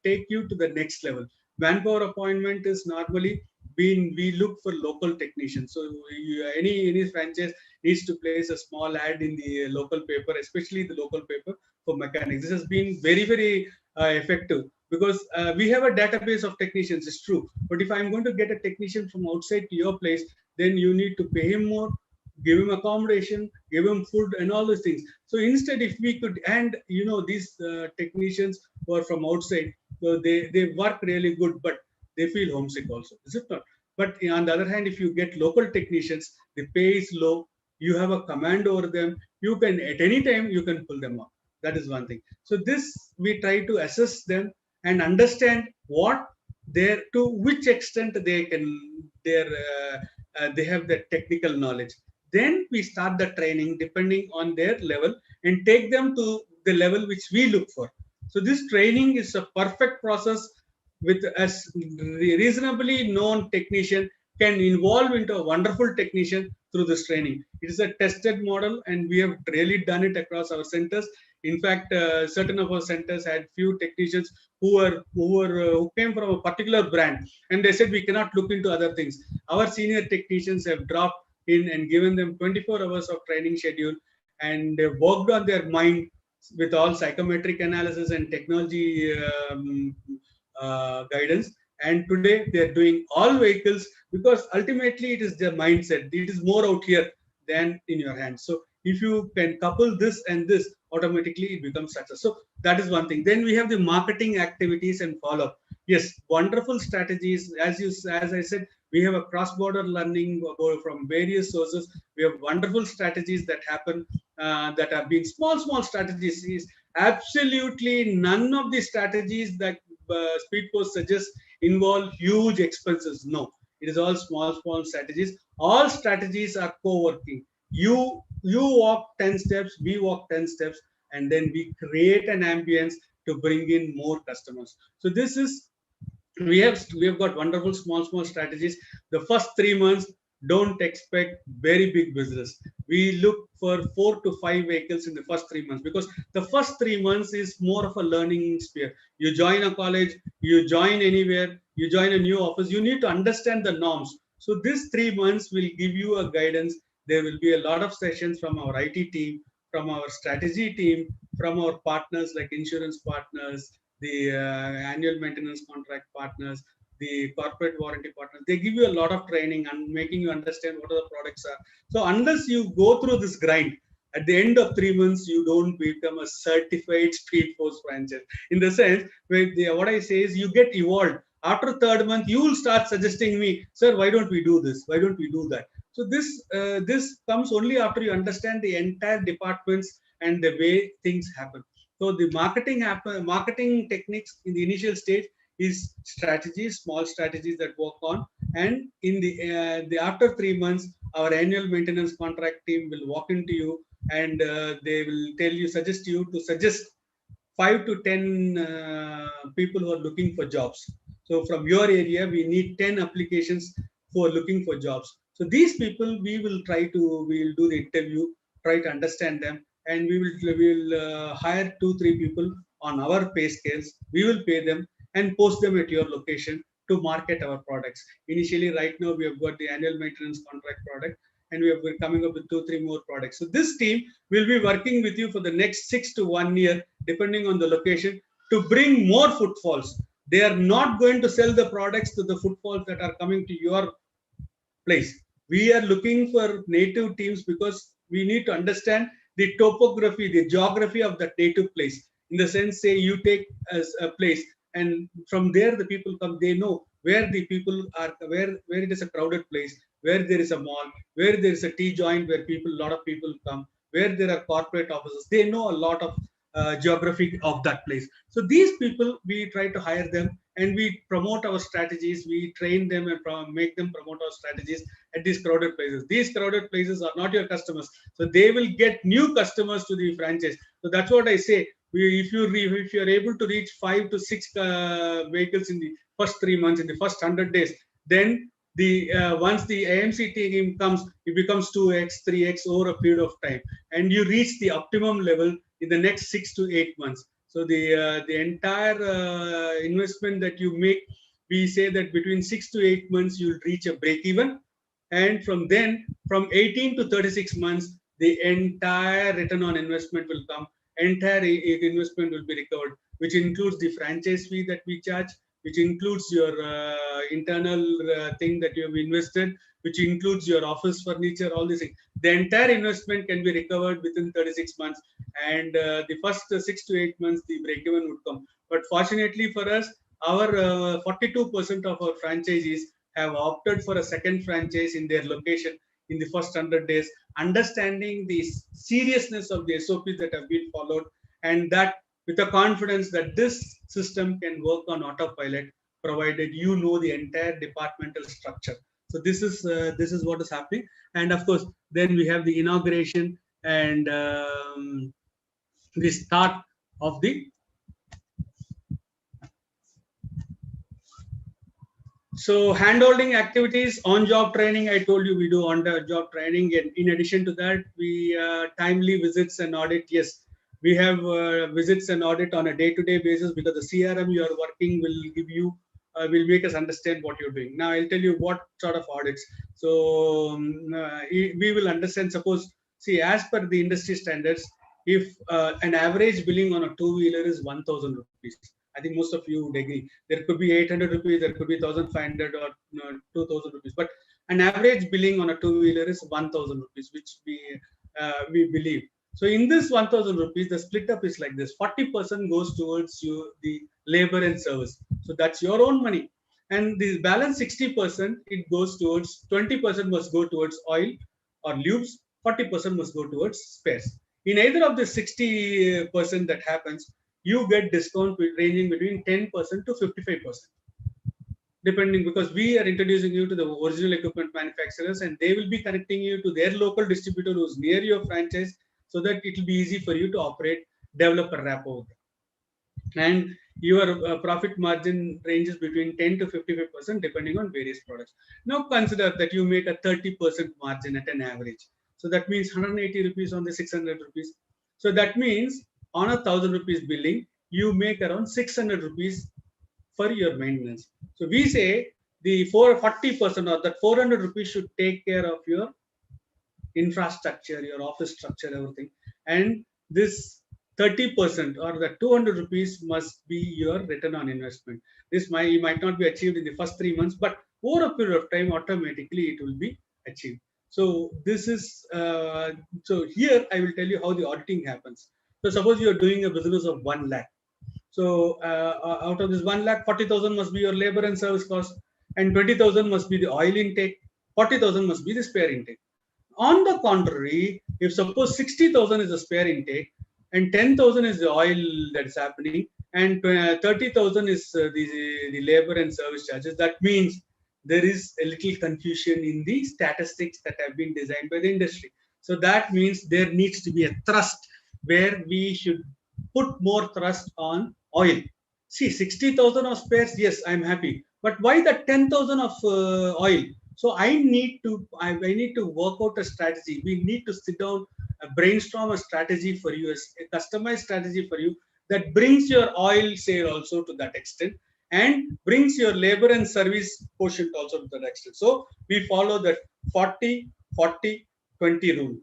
take you to the next level. Manpower appointment is normally we look for local technicians. So any franchise needs to place a small ad in the local paper, especially the local paper for mechanics. This has been very effective, because we have a database of technicians. It's true, but if I'm going to get a technician from outside to your place, then you need to pay him more, give him accommodation, give him food, and all those things. So instead, if we could, and these technicians who are from outside, so they work really good, but they feel homesick also, is it not? But on the other hand, if you get local technicians, the pay is low, you have a command over them, you can at any time you can pull them up. That is one thing. So this, we try to assess them and understand what to which extent they have the technical knowledge. Then we start the training depending on their level and take them to the level which we look for. So this training is a perfect process, with a reasonably known technician can evolve into a wonderful technician through this training. It is a tested model, and we have really done it across our centers. In fact, certain of our centers had few technicians who came from a particular brand, and they said we cannot look into other things. Our senior technicians have dropped in and given them 24 hours of training schedule, and worked on their mind with all psychometric analysis and technology guidance. And today they are doing all vehicles, because ultimately it is their mindset. It is more out here than in your hands. So if you can couple this and this, automatically it becomes success. So that is one thing. Then we have the marketing activities and follow up. Yes, wonderful strategies. As I said, We have a cross-border learning from various sources. We have wonderful strategies that happen that have been small strategies. Is absolutely none of the strategies that Speedforce suggests involve huge expenses. No, it is all small strategies. All strategies are co-working. You walk 10 steps, we walk 10 steps, and then we create an ambience to bring in more customers. So this is, we have got wonderful small strategies. The first 3 months, don't expect very big business. We look for 4 to 5 vehicles in the first 3 months, because the first 3 months is more of a learning sphere. You join a college, you join anywhere, you join a new office, you need to understand the norms. So this 3 months will give you a guidance. There will be a lot of sessions from our IT team, from our strategy team, from our partners like insurance partners, the annual maintenance contract partners, the corporate warranty partners. They give you a lot of training and making you understand what are the products are. So unless you go through this grind, at the end of 3 months, you don't become a certified Speedforce franchise. In the sense, what I say is you get evolved. After third month, you will start suggesting me, sir, why don't we do this? Why don't we do that? So this comes only after you understand the entire departments and the way things happen. So the marketing techniques in the initial stage is strategies, small strategies that work on, and in the after 3 months, our annual maintenance contract team will walk into you and they will suggest you to suggest 5 to 10 people who are looking for jobs. So from your area, we need 10 applications who are looking for jobs. So these people, we will do the interview, try to understand them, and we will hire 2 3 people on our pay scales. We will pay them and post them at your location to market our products. Initially, right now, we have got the annual maintenance contract product, and we're coming up with 2 3 more products. So this team will be working with you for the next 6 to 1 year, depending on the location, to bring more footfalls. They are not going to sell the products to the footfalls that are coming to your place. We are looking for native teams because we need to understand the topography, the geography of that native place. In the sense, say you take as a place, and from there the people come. They know where the people are, where it is a crowded place, where there is a mall, where there is a tea joint where a lot of people come, where there are corporate offices. They know a lot of geography of that place. So these people, we try to hire them and we promote our strategies. We train them and make them promote our strategies at these crowded places. These crowded places are not your customers, so they will get new customers to the franchise. So that's what I say. If you are able to reach 5 to 6 vehicles in the first 3 months, in the first 100 days, then the once the AMC team comes, it becomes 2x, 3x over a period of time, and you reach the optimum level in the next 6 to 8 months. So the entire investment that you make, we say that between 6 to 8 months you'll reach a break even, and from then, from 18 to 36 months, the entire return on investment will come. Entire investment will be recovered, which includes the franchise fee that we charge, which includes your internal thing that you have invested, which includes your office furniture, all these things. The entire investment can be recovered within 36 months, and the first 6 to 8 months, the break-even would come. But fortunately for us, our 42% of our franchisees have opted for a second franchise in their location in the first 100 days, understanding the seriousness of the SOPs that have been followed, and that with the confidence that this system can work on autopilot, provided you know the entire departmental structure. So this is what is happening, and of course, then we have the inauguration and the start of the. So handholding activities, on-job training, I told you we do on-job training. And in addition to that, we timely visits and audit. Yes, we have visits and audit on a day-to-day basis, because the CRM you are working will give you, will make us understand what you're doing. Now I'll tell you what sort of audits. So we will understand, suppose, see, as per the industry standards, if an average billing on a two-wheeler is 1,000 rupees, I think most of you would agree. There could be 800 rupees, there could be 1,500 or 2,000 rupees. But an average billing on a two-wheeler is 1,000 rupees, which we believe. So in this 1,000 rupees, the split up is like this: 40% goes towards you, the labor and service. So that's your own money. and the balance 60% it goes towards 20% must go towards oil or lubes, 40% must go towards spares. In either of the 60% that happens, you get discount ranging between 10% to 55%, depending, because we are introducing you to the original equipment manufacturers and they will be connecting you to their local distributor who's near your franchise, so that it will be easy for you to operate, develop a rapport, and your profit margin ranges between 10 to 55% depending on various products. Now consider that you make a 30% margin at an average. So that means 180 rupees on the 600 rupees. So that means on a 1000 rupees billing, you make around 600 rupees for your maintenance. So we say the 40% or that 400 rupees should take care of your infrastructure, your office structure, everything. And this 30% or the 200 rupees must be your return on investment. This might not be achieved in the first 3 months, but over a period of time, automatically it will be achieved. So this is, so here I will tell you how the auditing happens. So suppose you are doing a business of 1 lakh. So out of this 1 lakh, 40,000 must be your labor and service cost, and 20,000 must be the oil intake, 40,000 must be the spare intake. On the contrary, if suppose 60,000 is the spare intake and 10,000 is the oil that is happening, and 30,000 is the labor and service charges, that means there is a little confusion in the statistics that have been designed by the industry. So that means there needs to be a thrust where we should put more thrust on oil. See, 60,000 of spares, yes, I'm happy. But why the 10,000 of oil? So I need to work out a strategy. We need to sit down, brainstorm a strategy for you, a customized strategy for you that brings your oil sale also to that extent and brings your labor and service quotient also to that extent. So we follow that 40, 40, 20 rule.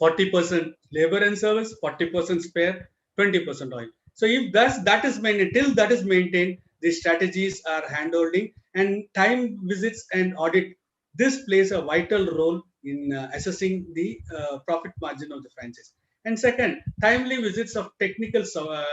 40% labor and service, 40% spare, 20% oil. So if that is maintained, till that is maintained, the strategies are handholding and time visits and audit. This plays a vital role in assessing the profit margin of the franchise. And second, timely visit of technical people.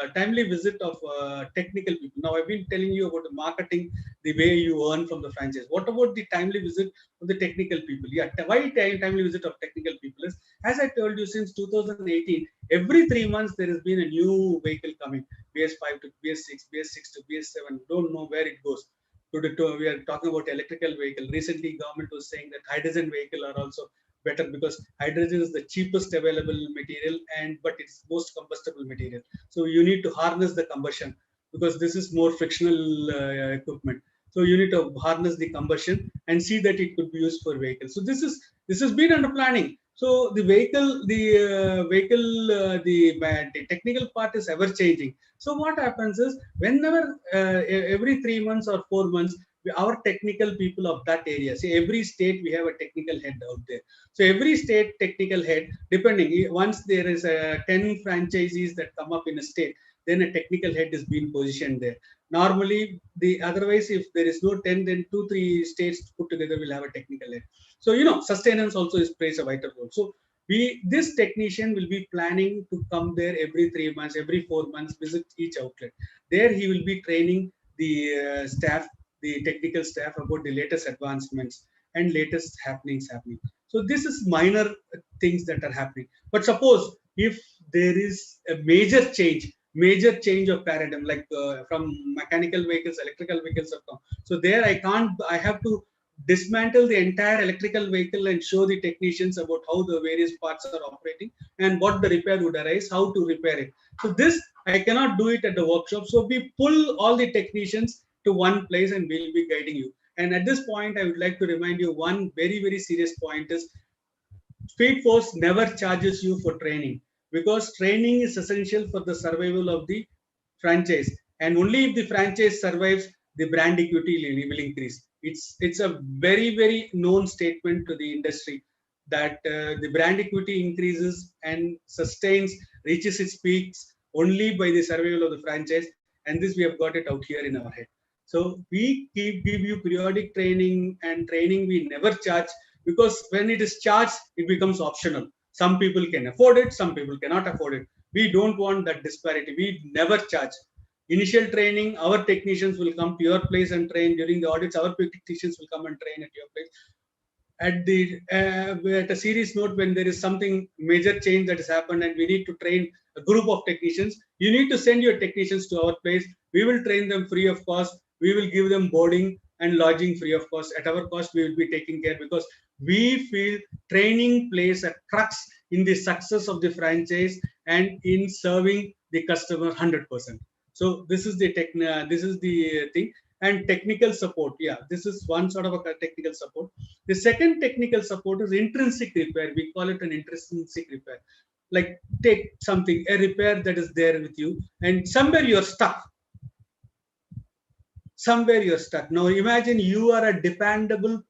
Now I've been telling you about the marketing, the way you earn from the franchise. What about the timely visit of the technical people? Yeah, why timely visit of technical people is, as I told you, since 2018, every 3 months there has been a new vehicle coming, BS5 to BS6, BS6 to BS7. Don't know where it goes. We are talking about electrical vehicle. Recently, government was saying that hydrogen vehicle are also better because hydrogen is the cheapest available material, and but it's most combustible material. So you need to harness the combustion because this is more frictional equipment. So you need to harness the combustion and see that it could be used for vehicles. So this has been under planning. So the the technical part is ever changing. So what happens is, whenever every 3 months or 4 months, our technical people of that area, see, every state we have a technical head out there. So every state technical head, depending, once there is 10 franchisees that come up in a state, then a technical head is being positioned there. Normally, otherwise, if there is no 10, then 2, 3 states put together will have a technical head. So sustenance also plays a vital role. So this technician will be planning to come there every 3 months, every 4 months, visit each outlet. There he will be training the staff, the technical staff, about the latest advancements and latest happenings happening. So this is minor things that are happening. But suppose if there is a major change of paradigm, like from mechanical vehicles, electrical vehicles have come. So there I have to dismantle the entire electrical vehicle and show the technicians about how the various parts are operating and what the repair would arise, how to repair it. So this I cannot do it at the workshop. So we pull all the technicians to one place and we'll be guiding you. And at this point, I would like to remind you one very, very serious point is, Speedforce never charges you for training, because training is essential for the survival of the franchise. And only if the franchise survives, the brand equity will increase. It's a very, very known statement to the industry that the brand equity increases and sustains, reaches its peaks only by the survival of the franchise. And this we have got it out here in our head. So we give you periodic training, and training we never charge, because when it is charged, it becomes optional. Some people can afford it, some people cannot afford it. We don't want that disparity. We never charge. Initial training, our technicians will come to your place and train. During the audits, our technicians will come and train at your place. At a serious note, when there is something major change that has happened and we need to train a group of technicians, you need to send your technicians to our place. We will train them free of cost. We will give them boarding and lodging free of cost. At our cost, we will be taking care, because we feel training plays a crux in the success of the franchise and in serving the customer 100%. So this is the thing. And technical support, yeah, this is one sort of a technical support. The second technical support is intrinsic repair. We call it an intrinsic repair. Like, take something, a repair that is there with you, and somewhere you're stuck. Now imagine you are a dependable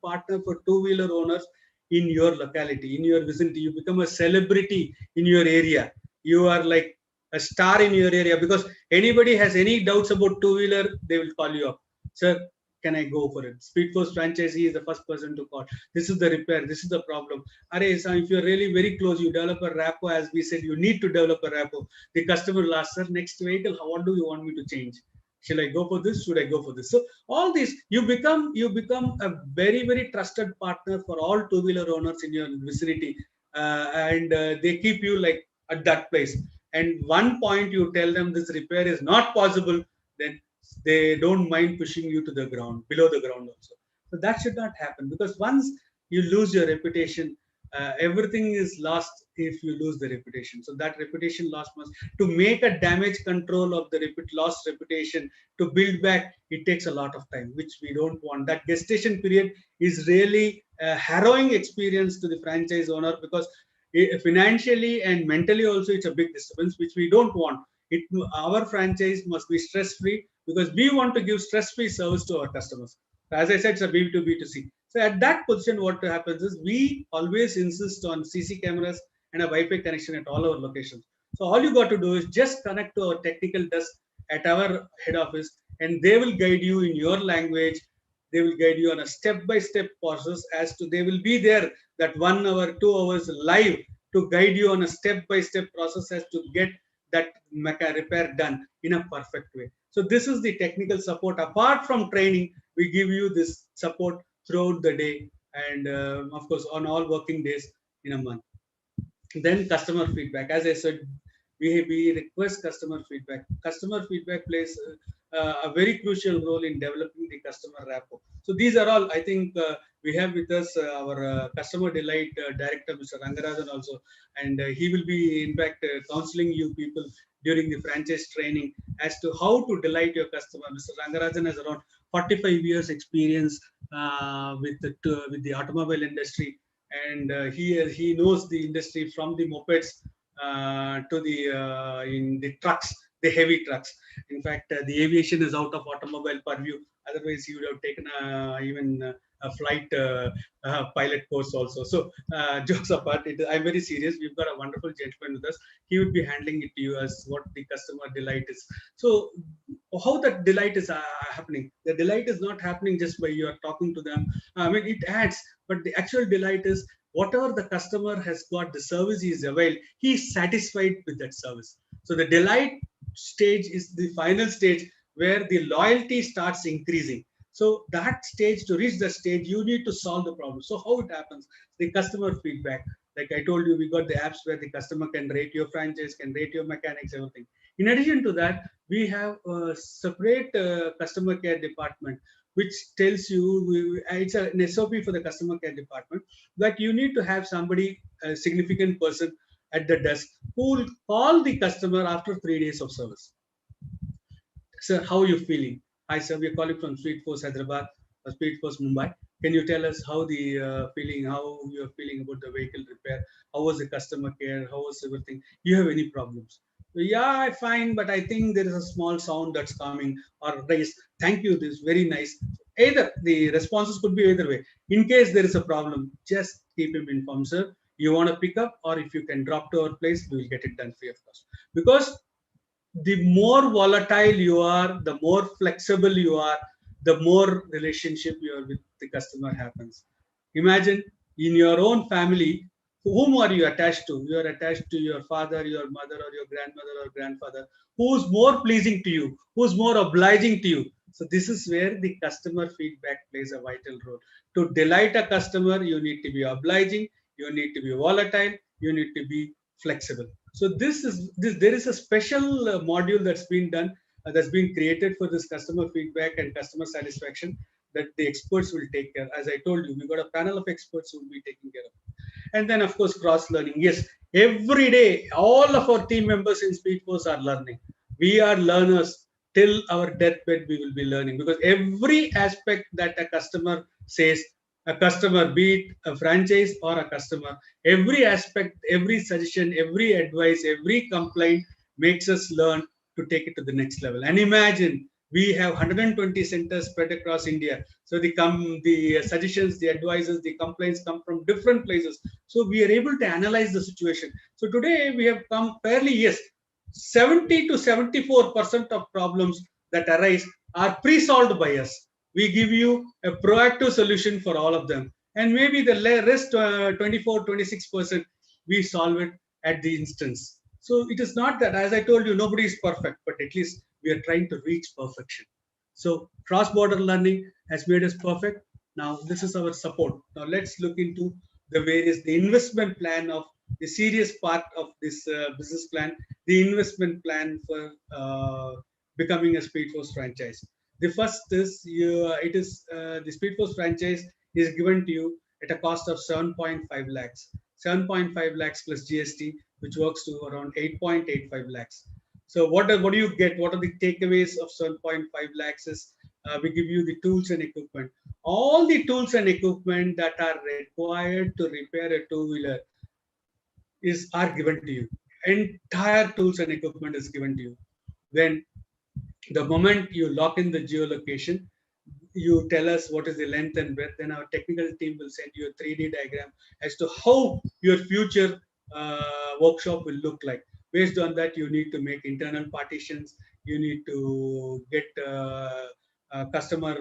partner for two-wheeler owners in your locality, in your vicinity. You become a celebrity in your area. You are like a star in your area, because anybody has any doubts about two-wheeler, they will call you up. Sir, can I go for it? Speedforce franchisee is the first person to call. This is the repair, this is the problem. If you're really very close, you develop a rapport. As we said, you need to develop a rapport. The customer will ask, sir, next vehicle, what do you want me to change? Shall I go for this? Should I go for this? So all these, you become a very trusted partner for all two-wheeler owners in your vicinity, and they keep you like at that place. And one point you tell them this repair is not possible, then they don't mind pushing you to the ground, below the ground also. So that should not happen, because once you lose your reputation, everything is lost if you lose the reputation. So that reputation loss must, to make a damage control of the lost reputation, to build back, it takes a lot of time, which we don't want. That gestation period is really a harrowing experience to the franchise owner, because financially and mentally also it's a big disturbance, which we don't want. Our franchise must be stress free, because we want to give stress free service to our customers. As I said, it's a B2B2C. So at that position, what happens is we always insist on CC cameras and a Wi-Fi connection at all our locations. So all you got to do is just connect to our technical desk at our head office, and they will guide you in your language. They will guide you on a step-by-step process, as to they will be there that 1 hour, 2 hours live to guide you on a step-by-step process as to get that repair done in a perfect way. So this is the technical support. Apart from training, we give you this support throughout the day, and of course on all working days in a month. Then customer feedback, as I said, we request customer feedback. Customer feedback plays a very crucial role in developing the customer rapport. So these are all, I think, we have with us our customer delight director, Mr. Rangarajan also, and he will be in fact counseling you people during the franchise training as to how to delight your customer. Mr. Rangarajan has around 45 years experience with the automobile industry, and he knows the industry from the mopeds to the in the trucks, the heavy trucks. In fact, the aviation is out of automobile purview. Otherwise, he would have taken even a flight pilot course also. So jokes apart, I'm very serious. We've got a wonderful gentleman with us. He would be handling it to you as what the customer delight is. So how that delight is happening? The delight is not happening just by you are talking to them. I mean, it adds, but the actual delight is whatever the customer has got, the service he is availed, he is satisfied with that service. So the delight stage is the final stage where the loyalty starts increasing. So that stage, to reach the stage, you need to solve the problem. So how it happens? The customer feedback. Like I told you, we got the apps where the customer can rate your franchise, can rate your mechanics, everything. In addition to that, we have a separate customer care department, which tells you, it's an SOP for the customer care department, that you need to have somebody, a significant person at the desk, who will call the customer after 3 days of service. Sir, how are you feeling? Hi, sir, we're calling from Speedforce Hyderabad or Speedforce Mumbai. Can you tell us how how you're feeling about the vehicle repair? How was the customer care? How was everything? Do you have any problems? Yeah, I fine, but I think there is a small sound that's coming, or raise. Thank you, this is very nice. Either the responses could be either way. In case there is a problem, just keep him informed, sir. You want to pick up, or if you can drop to our place, we will get it done free of cost. Because the more volatile you are, the more flexible you are, the more relationship you are with the customer happens. Imagine in your own family, whom are you attached to? You are attached to your father, your mother, or your grandmother or grandfather. Who's more pleasing to you? Who's more obliging to you? So this is where the customer feedback plays a vital role. To delight a customer, you need to be obliging, you need to be volatile, you need to be flexible. So there is a special module that's been done, that's been created for this customer feedback and customer satisfaction, that the experts will take care. As I told you, we got a panel of experts who will be taking care of. And then of course cross learning. Yes, every day all of our team members in Speedforce are learning. We are learners. Till our deathbed we will be learning, because every aspect that a customer says, a customer, be it a franchise or a customer, every aspect, every suggestion, every advice, every complaint makes us learn to take it to the next level. And imagine, we have 120 centers spread across India. So the suggestions, the advices, the complaints come from different places. So we are able to analyze the situation. So today we have come fairly, yes, 70 to 74% of problems that arise are pre-solved by us. We give you a proactive solution for all of them. And maybe the rest 24, 26%, we solve it at the instance. So it is not that, as I told you, nobody is perfect, but at least we are trying to reach perfection. So cross-border learning has made us perfect. Now this is our support. Now let's look into the investment plan of the serious part of this business plan, the investment plan for becoming a Speedforce franchise. The first is the Speedforce franchise is given to you at a cost of 7.5 lakhs. 7.5 lakhs plus GST, which works to around 8.85 lakhs. So what do you get? What are the takeaways of 7.5 lakhs? Is we give you the tools and equipment. All the tools and equipment that are required to repair a two-wheeler are given to you. Entire tools and equipment is given to you. Then the moment you lock in the geolocation, you tell us what is the length and breadth, then our technical team will send you a 3D diagram as to how your future workshop will look like. Based on that, you need to make internal partitions, you need to get customer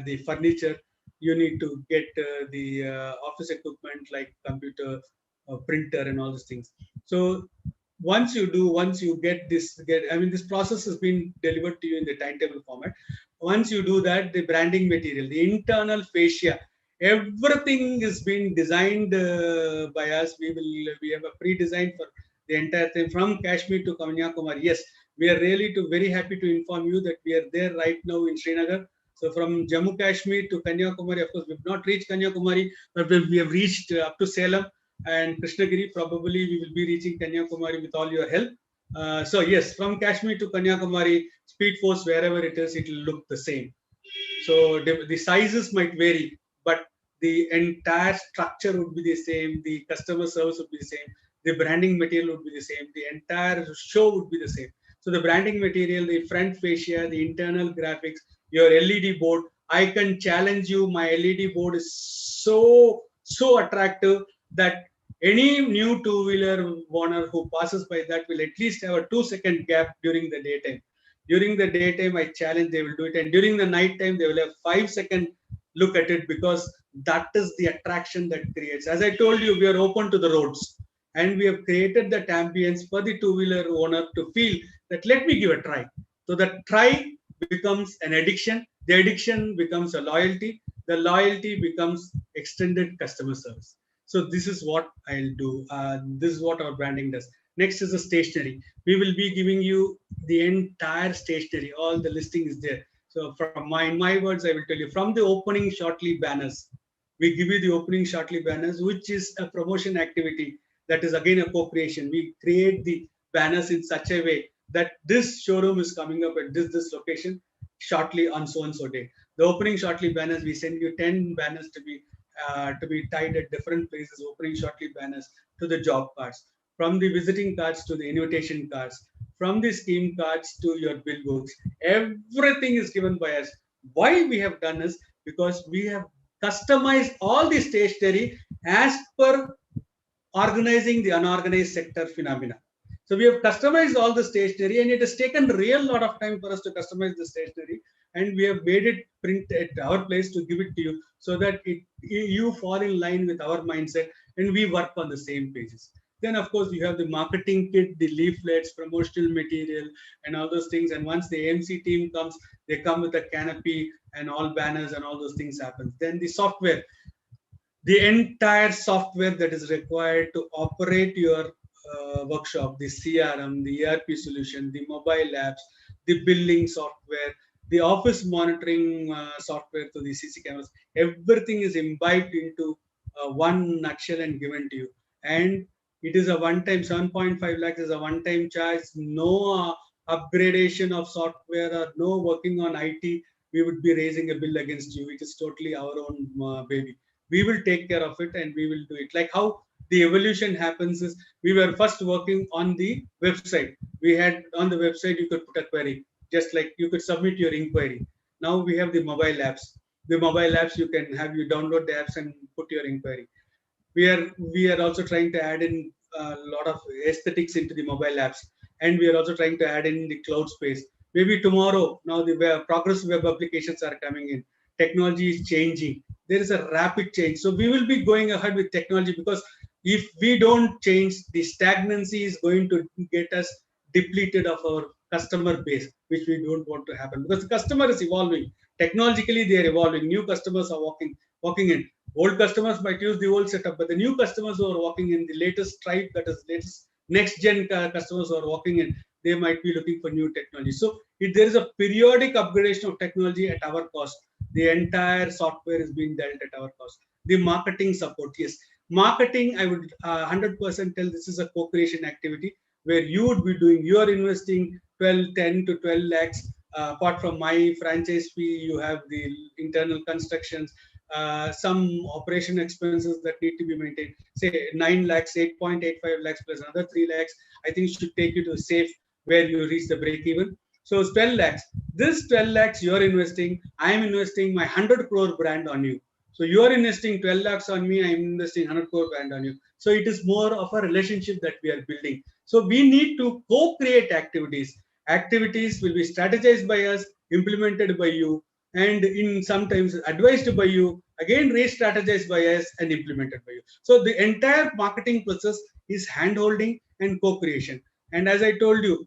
the furniture, you need to get the office equipment like computer, printer, and all these things. So once you get this, I mean, this process has been delivered to you in the timetable format. Once you do that, the branding material, the internal fascia, everything is being designed by us. We have a pre-design for the entire thing from Kashmir to Kanyakumari. Yes, we are really very happy to inform you that we are there right now in Srinagar. So from Jammu Kashmir to Kanyakumari, of course, we've not reached Kanyakumari, but we have reached up to Salem and Krishnagiri. Probably we will be reaching Kanyakumari with all your help. So yes, from Kashmir to Kanyakumari, Speedforce, wherever it is, it will look the same. So the sizes might vary, but the entire structure would be the same. The customer service would be the same. The branding material would be the same. The entire show would be the same. So the branding material, the front fascia, the internal graphics, your LED board. I can challenge you. My LED board is so attractive that any new two-wheeler owner who passes by that will at least have a 2-second gap during the daytime. During the daytime, I challenge they will do it, and during the night time, they will have 5-second look at it, because that is the attraction that creates. As I told you, we are open to the roads, and we have created that ambience for the two-wheeler owner to feel that let me give a try. So that try becomes an addiction. The addiction becomes a loyalty. The loyalty becomes extended customer service. So this is what I'll do. This is what our branding does. Next is the stationery. We will be giving you the entire stationery. All the listing is there. So from in my words, I will tell you, from the opening shortly banners, we give you the opening shortly banners, which is a promotion activity that is again a co-creation. We create the banners in such a way that this showroom is coming up at this location shortly on so and so day. The opening shortly banners, we send you 10 banners to be tied at different places. Opening shortly banners to the job cards, from the visiting cards to the invitation cards, from the scheme cards to your bill books. Everything is given by us. Why we have done is because we have customized all the stationery as per organizing the unorganized sector phenomena. So we have customized all the stationery, and it has taken a real lot of time for us to customize the stationery, and we have made it print at our place to give it to you, so that you fall in line with our mindset, and we work on the same pages. Then of course you have the marketing kit, the leaflets, promotional material, and all those things. And once the AMC team comes, they come with a canopy and all banners and all those things happen. Then the software, the entire software that is required to operate your workshop, the CRM, the ERP solution, the mobile apps, the billing software, the office monitoring software to the CC cameras, everything is imbibed into one nutshell and given to you. And it is a one-time 7.5 lakhs is a one-time charge, no upgradation of software or no working on IT. We would be raising a bill against you. It is totally our own baby. We will take care of it and we will do it. Like how the evolution happens is, we were first working on the website. We had on the website you could put a query, just like you could submit your inquiry. Now we have the mobile apps. The mobile apps, you can have, you download the apps and put your inquiry. We are also trying to add in a lot of aesthetics into the mobile apps, and we are also trying to add in the cloud space. Maybe tomorrow, now the progressive web applications are coming in. Technology is changing. There is a rapid change, so we will be going ahead with technology, because if we don't change, the stagnancy is going to get us depleted of our customer base, which we don't want to happen, because the customer is evolving. Technologically they are evolving. New customers are walking in. Old customers might use the old setup, but the new customers who are walking in, the latest type, that is latest next gen customers who are walking in, they might be looking for new technology. So if there is a periodic upgradation of technology at our cost, the entire software is being dealt at our cost. The marketing support, yes, marketing, I would 100% tell, this is a co-creation activity where you would be doing, you are investing 10 to 12 lakhs. Apart from my franchise fee, you have the internal constructions, some operation expenses that need to be maintained. Say 9 lakhs, 8.85 lakhs plus another 3 lakhs, I think should take you to safe where you reach the break even. So it's 12 lakhs. This 12 lakhs you're investing, I'm investing my 100 crore brand on you. So you're investing 12 lakhs on me, I'm investing 100 crore brand on you. So it is more of a relationship that we are building. So we need to co-create activities. Activities will be strategized by us, implemented by you, and in sometimes advised by you, again re-strategized by us and implemented by you. So the entire marketing process is hand-holding and co-creation. And as I told you,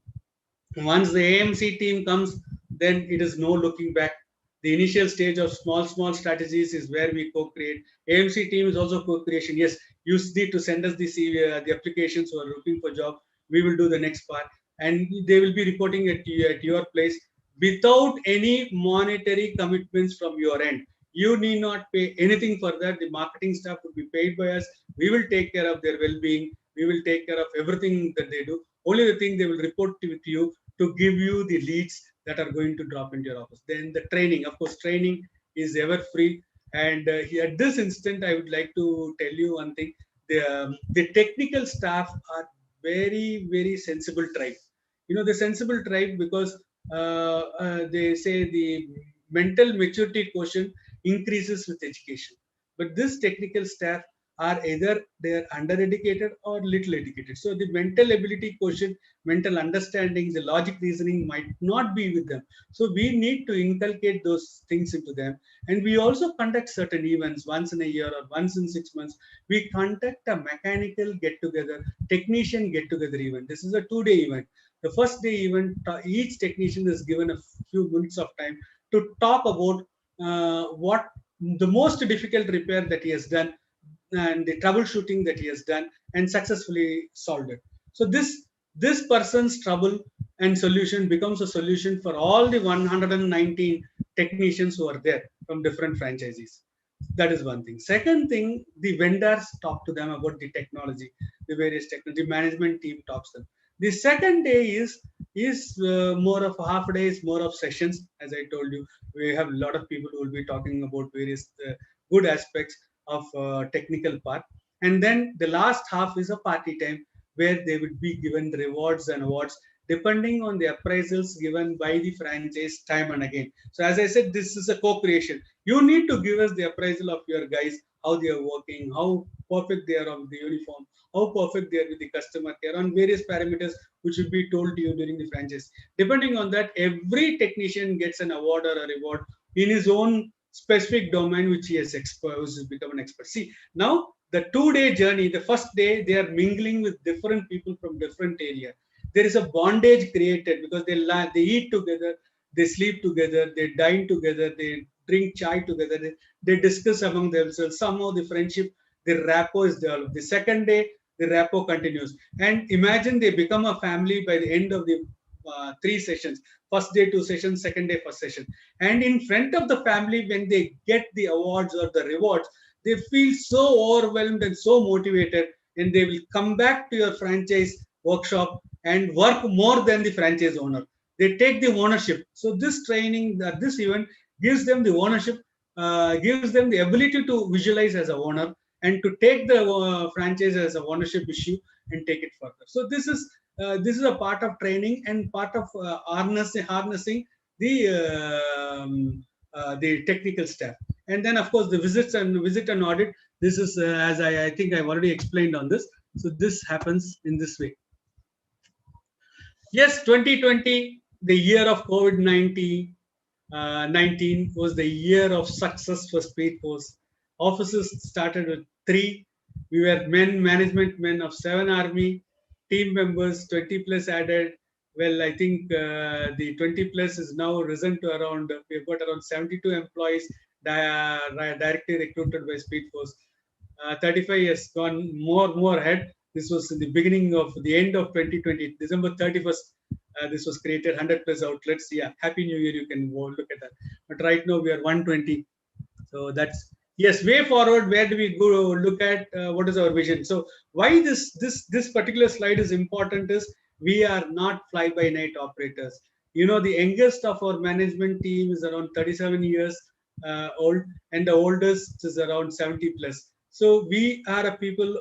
once the AMC team comes, then it is no looking back. The initial stage of small strategies is where we co-create. AMC team is also co-creation. Yes, you need to send us the CV, the applications who are looking for job. We will do the next part, and they will be reporting at your place without any monetary commitments from your end. You need not pay anything for that. The marketing staff will be paid by us. We will take care of their well-being. We will take care of everything that they do. Only the thing they will report to you to give you the leads that are going to drop into your office. Then the training, of course, training is ever free. And at this instant, I would like to tell you one thing: the technical staff are very sensible tribe. You know, the sensible tribe, because they say the mental maturity quotient increases with education. But this technical staff are either they are under-educated or little educated. So the mental ability quotient, mental understanding, the logic reasoning might not be with them. So we need to inculcate those things into them. And we also conduct certain events once in a year or once in 6 months. We conduct a mechanical get-together, technician get-together event. This is a 2-day event. The first day event, each technician is given a few minutes of time to talk about what the most difficult repair that he has done and the troubleshooting that he has done and successfully solved it. So this person's trouble and solution becomes a solution for all the 119 technicians who are there from different franchises. That is one thing. Second thing, the vendors talk to them about the technology, the various technology. Management team talks to them. The second day is more of half days, more of sessions. As I told you, we have a lot of people who will be talking about various good aspects of technical part. And then the last half is a party time where they would be given rewards and awards depending on the appraisals given by the franchise time and again. So as I said, this is a co-creation. You need to give us the appraisal of your guys, how they are working, how perfect they are on the uniform, how perfect they are with the customer care on various parameters which will be told to you during the franchise. Depending on that, every technician gets an award or a reward in his own specific domain which he has become an expert. See, now the 2 day journey, the first day, they are mingling with different people from different area. There is a bondage created because they eat together, they sleep together, they dine together, they drink chai together, they discuss among themselves. Somehow the friendship, the rapport is developed. The second day, the rapport continues. And imagine they become a family by the end of the 3 sessions. First day, 2 sessions, second day, first session. And in front of the family, when they get the awards or the rewards, they feel so overwhelmed and so motivated, and they will come back to your franchise workshop and work more than the franchise owner. They take the ownership. So this training, this event gives them the ownership, gives them the ability to visualize as a owner and to take the franchise as a ownership issue and take it further. So this is a part of training and part of harnessing the technical staff. And then of course the visit and audit. This is as I think I've already explained on this. So this happens in this way. Yes, 2020, the year of COVID-19, 19 was the year of success for Speedforce. Offices started with 3. We were management men of 7 army, team members 20 plus added. Well, I think the 20 plus is now risen to around, we've got around 72 employees directly recruited by Speedforce. 35 years gone more ahead. This was in the beginning of the end of 2020, December 31st. This was created, 100 plus outlets. Yeah, Happy New Year. You can look at that. But right now we are 120. So that's, yes, way forward. Where do we go? Look at what is our vision. So why this particular slide is important is we are not fly by night operators. You know, the youngest of our management team is around 37 years old, and the oldest is around 70 plus. So we are a people,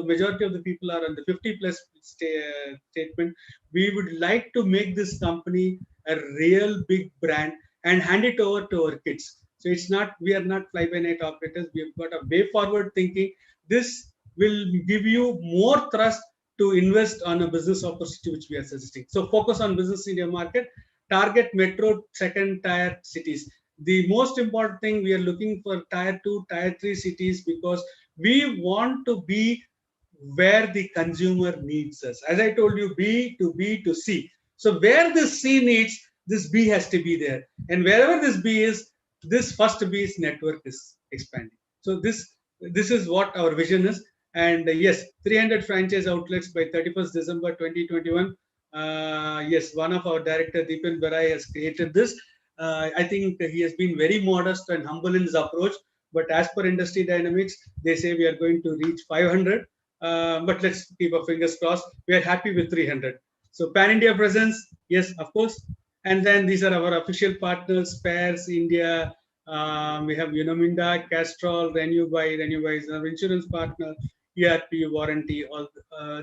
majority of the people are on the 50 plus statement. We would like to make this company a real big brand and hand it over to our kids. So it's not, we are not fly by night operators. We've got a way forward thinking. This will give you more trust to invest on a business opportunity which we are suggesting. So focus on business in your market, target metro second tier cities. The most important thing, we are looking for tier 2, tier 3 cities because we want to be where the consumer needs us. As I told you, B to B to C. So where this C needs, this B has to be there. And wherever this B is, this first B's network is expanding. So this is what our vision is. And yes, 300 franchise outlets by 31st December 2021. Yes, one of our director, Deepan Barai, has created this. I think he has been very modest and humble in his approach. But as per industry dynamics, they say we are going to reach 500. But let's keep our fingers crossed. We are happy with 300. So pan India presence, yes, of course. And then these are our official partners: Spares India. We have Unominda, Castrol, Renew by is our insurance partner, ERP, warranty, all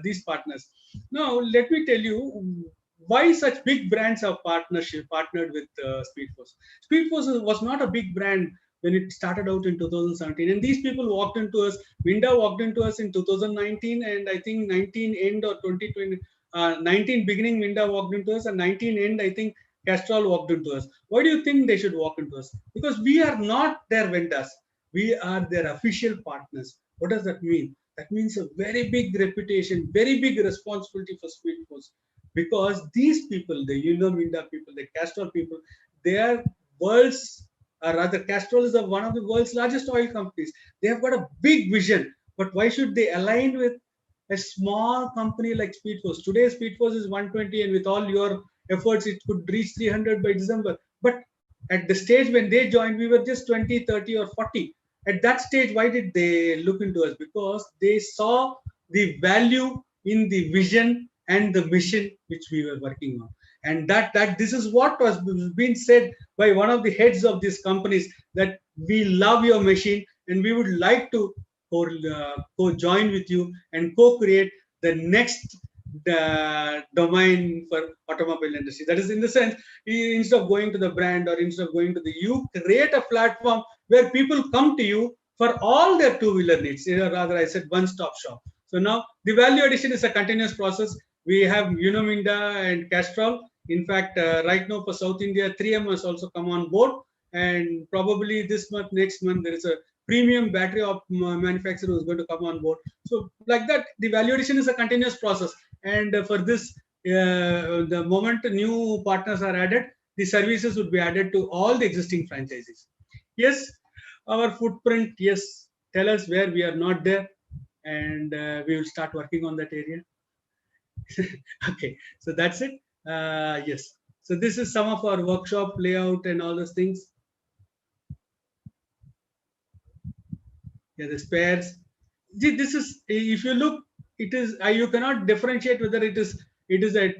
these partners. Now, let me tell you why such big brands have partnered with Speedforce. Speedforce was not a big brand when it started out in 2017, and these people walked into us. Minda walked into us in 2019, and I think 19 end or 2020, 19 beginning Minda walked into us, and 19 end I think Castrol walked into us. Why do you think they should walk into us? Because we are not their vendors. We are their official partners. What does that mean? That means a very big reputation, very big responsibility for Speedforce. Because these people, the Minda people, the Castrol people, they are world's, or rather Castrol is one of the world's largest oil companies. They have got a big vision. But why should they align with a small company like Speedforce? Today, Speedforce is 120, and with all your efforts, it could reach 300 by December. But at the stage when they joined, we were just 20, 30, or 40. At that stage, why did they look into us? Because they saw the value in the vision and the mission which we were working on. And that this is what was being said by one of the heads of these companies, that we love your machine and we would like to co-join with you and co-create the next domain for automobile industry. That is, in the sense, instead of going to the brand or instead of going to the, you create a platform where people come to you for all their two-wheeler needs. Rather, I said one-stop shop. So now the value addition is a continuous process. We have Unominda and Castrol. In fact, right now for South India, 3M has also come on board. And probably this month, next month, there is a premium battery manufacturer who's going to come on board. So like that, the value addition is a continuous process. And for this, the moment new partners are added, the services would be added to all the existing franchises. Yes, our footprint, yes, tell us where we are not there, and we will start working on that area. Okay, so that's it. Yes, so this is some of our workshop layout and all those things. Yeah, the spares. See, this is, if you look, it is, you cannot differentiate whether it is at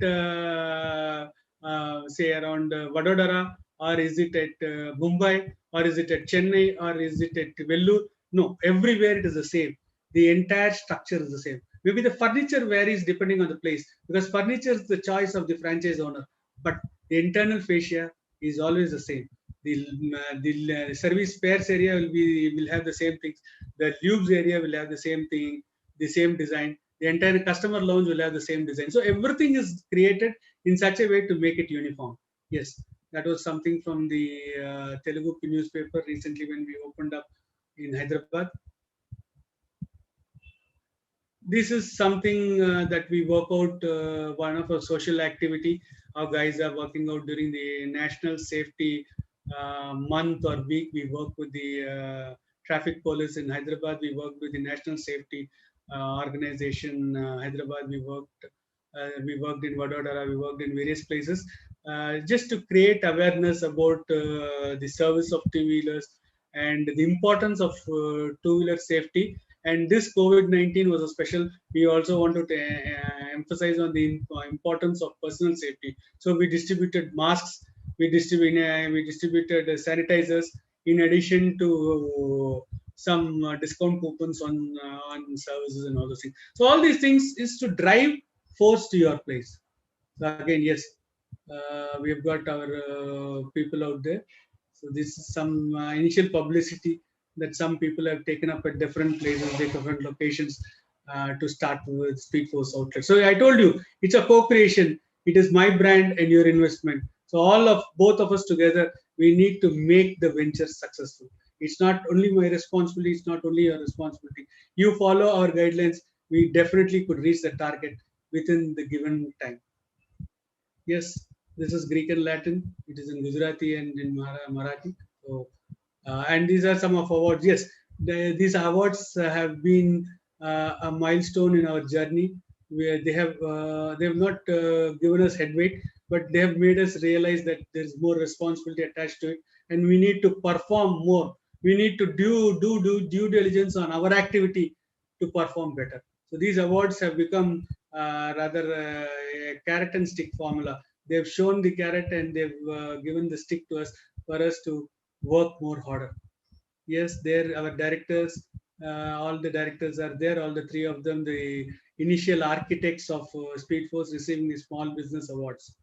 say around Vadodara, or is it at Mumbai, or is it at Chennai, or is it at Vellore. No, everywhere it is the same. The entire structure is the same. Maybe the furniture varies depending on the place, because furniture is the choice of the franchise owner, but the internal fascia is always the same. The service spares area will have the same things. The lubes area will have the same thing, the same design. The entire customer lounge will have the same design. So everything is created in such a way to make it uniform. Yes, that was something from the Telugu newspaper recently when we opened up in Hyderabad. This is something that we work out, one of our social activity. Our guys are working out during the national safety month or week. We work with the traffic police in Hyderabad. We work with the national safety organization Hyderabad. We worked in Vadodara. We worked in various places just to create awareness about the service of two-wheelers and the importance of two-wheeler safety. And this COVID-19 was a special. We also wanted to emphasize on the importance of personal safety. So we distributed masks, we distributed sanitizers, in addition to some discount coupons on services and all those things. So all these things is to drive force to your place. So again, yes, we have got our people out there. So this is some initial publicity that some people have taken up at different places, different locations to start with Speedforce outlet. So I told you, it's a co-creation. It is my brand and your investment. So both of us together, we need to make the venture successful. It's not only my responsibility. It's not only your responsibility. You follow our guidelines, we definitely could reach the target within the given time. Yes, this is Greek and Latin. It is in Gujarati and in Marathi. So, and these are some of awards. Yes, these awards have been a milestone in our journey. Where they have not given us headweight, but they have made us realize that there is more responsibility attached to it, and we need to perform more. We need to do due diligence on our activity to perform better. So these awards have become rather a carrot and stick formula. They've shown the carrot and they've given the stick to us for us to work more harder. Yes, there our directors, all the directors are there. All the three of them, the initial architects of Speedforce, receiving the small business awards.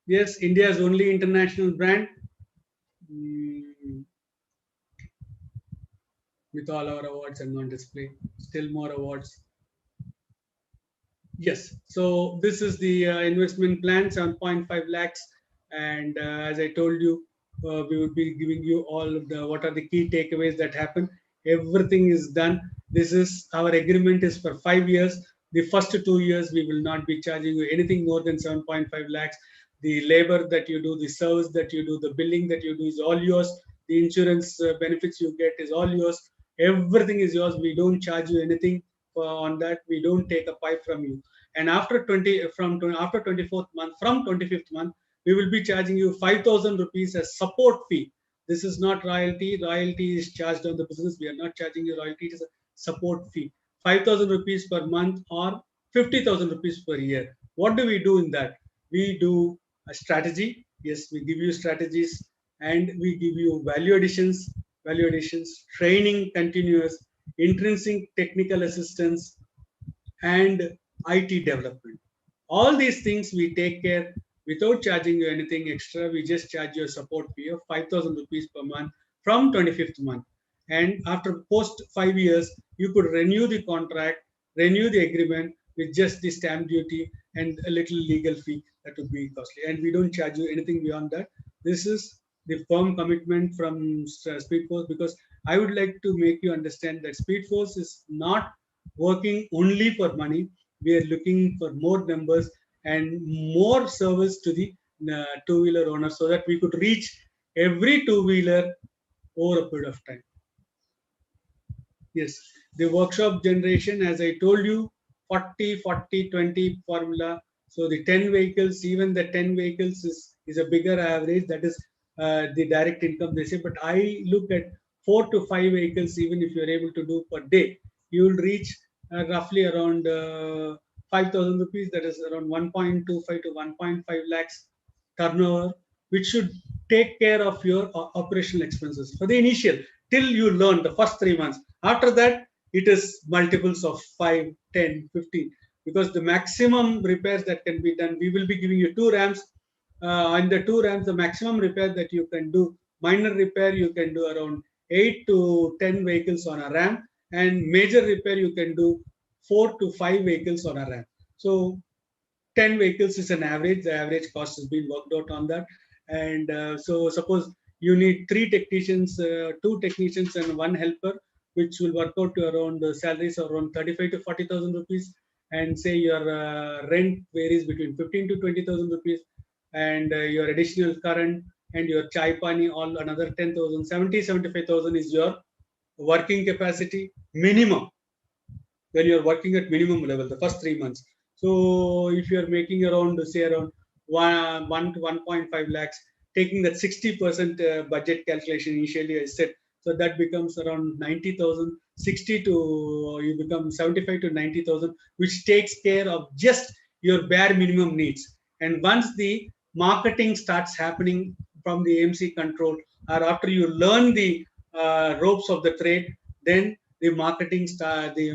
Yes, India's only international brand. Mm, with all our awards and on display, still more awards. Yes. So this is the investment plan, 7.5 lakhs. And as I told you, we would be giving you all of the what are the key takeaways that happen. Everything is done. This is our agreement is for 5 years. The first 2 years we will not be charging you anything more than 7.5 lakhs. The labor that you do, the service that you do, the billing that you do is all yours. The insurance benefits you get is all yours. Everything is yours. We don't charge you anything on that. We don't take a pipe from you. And after 24th month, from 25th month, we will be charging you 5,000 rupees as support fee. This is not royalty. Royalty is charged on the business. We are not charging you royalty. It is a support fee. 5,000 rupees per month or 50,000 rupees per year. What do we do in that? We do a strategy. Yes, we give you strategies and we give you value additions, training continuous, intrinsic technical assistance, and IT development. All these things we take care without charging you anything extra. We just charge you a support fee of 5,000 rupees per month from 25th month. And after post 5 years, you could renew the contract, renew the agreement with just the stamp duty and a little legal fee that would be costly. And we don't charge you anything beyond that. This is the firm commitment from Speedforce, because I would like to make you understand that Speedforce is not working only for money. We are looking for more numbers and more service to the two-wheeler owners, so that we could reach every two-wheeler over a period of time. Yes, the workshop generation, as I told you, 40, 40, 20 formula. So the 10 vehicles, even the 10 vehicles is a bigger average. That is the direct income they say. But I look at 4 to 5 vehicles, even if you're able to do per day, you will reach roughly around 5,000 rupees. That is around 1.25 to 1.5 lakhs turnover, which should take care of your operational expenses for the initial, till you learn the first 3 months. After that, it is multiples of 5, 10, 15, because the maximum repairs that can be done, we will be giving you two ramps. In the two ramps, the maximum repair that you can do, minor repair, you can do around 8 to 10 vehicles on a ramp, and major repair, you can do 4 to 5 vehicles on a ramp. So 10 vehicles is an average. The average cost has been worked out on that. And so suppose you need three technicians, two technicians and one helper, which will work out to around salaries around 35 to 40,000 rupees. And say your rent varies between 15 to 20,000 rupees, and your additional current and your chai pani, all another 10,000, 75,000 is your working capacity minimum when you're working at minimum level the first 3 months. So if you're making around, say, around 1 to 1.5 lakhs, taking that 60% budget calculation initially I said, so that becomes around 90,000. 60 to you become 75 to 90,000, which takes care of just your bare minimum needs. And once the marketing starts happening from the AMC control, or after you learn the ropes of the trade, then the marketing start, the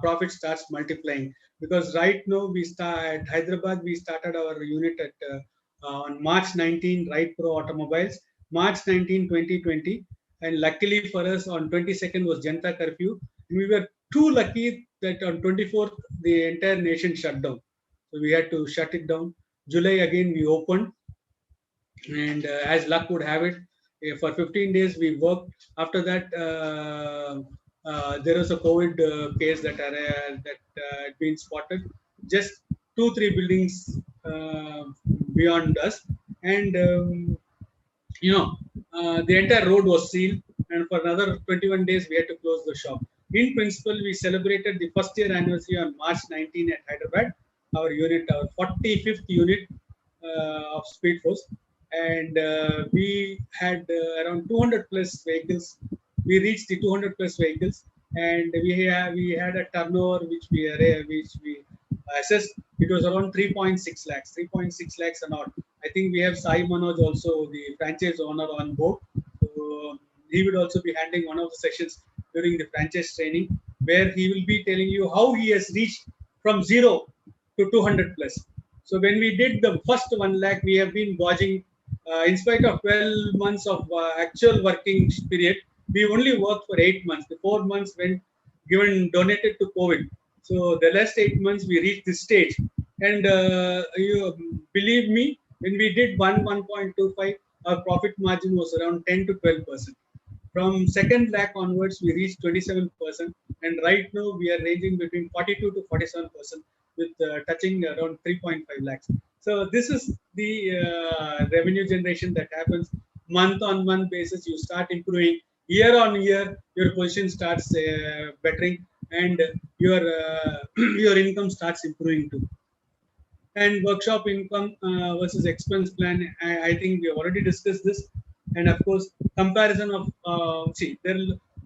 profit starts multiplying. Because right now we start at Hyderabad, we started our unit at on March 19, Right Pro Automobiles, March 19, 2020. And luckily for us, on 22nd was Janta curfew. And we were too lucky that on 24th, the entire nation shut down. So we had to shut it down. July again, we opened, and as luck would have it, for 15 days we worked. After that, there was a COVID case that had been spotted just 2 3 buildings uh, beyond us. And the entire road was sealed, and for another 21 days we had to close the shop. In principle, we celebrated the first year anniversary on March 19 at Hyderabad, our unit, our 45th unit of Speedforce. And we had around 200 plus vehicles. We reached the 200 plus vehicles, and we had a turnover which we assessed. It was around 3.6 lakhs, 3.6 lakhs and all. I think we have Sai Manoj also, the franchise owner, on board. So he would also be handling one of the sessions during the franchise training, where he will be telling you how he has reached from zero to 200 plus. So when we did the first 1 lakh, we have been watching, in spite of 12 months of actual working period, we only worked for 8 months. The 4 months went given donated to COVID. So the last 8 months we reached this stage. And you believe me, when we did 1.25, our profit margin was around 10 to 12%. From second lakh onwards, we reached 27%, and right now we are ranging between 42 to 47%, with touching around 3.5 lakhs. So this is the revenue generation that happens month on month basis. You start improving year on year. Your position starts bettering, and your your income starts improving too. And workshop income versus expense plan, I think we have already discussed this. And of course, comparison of see there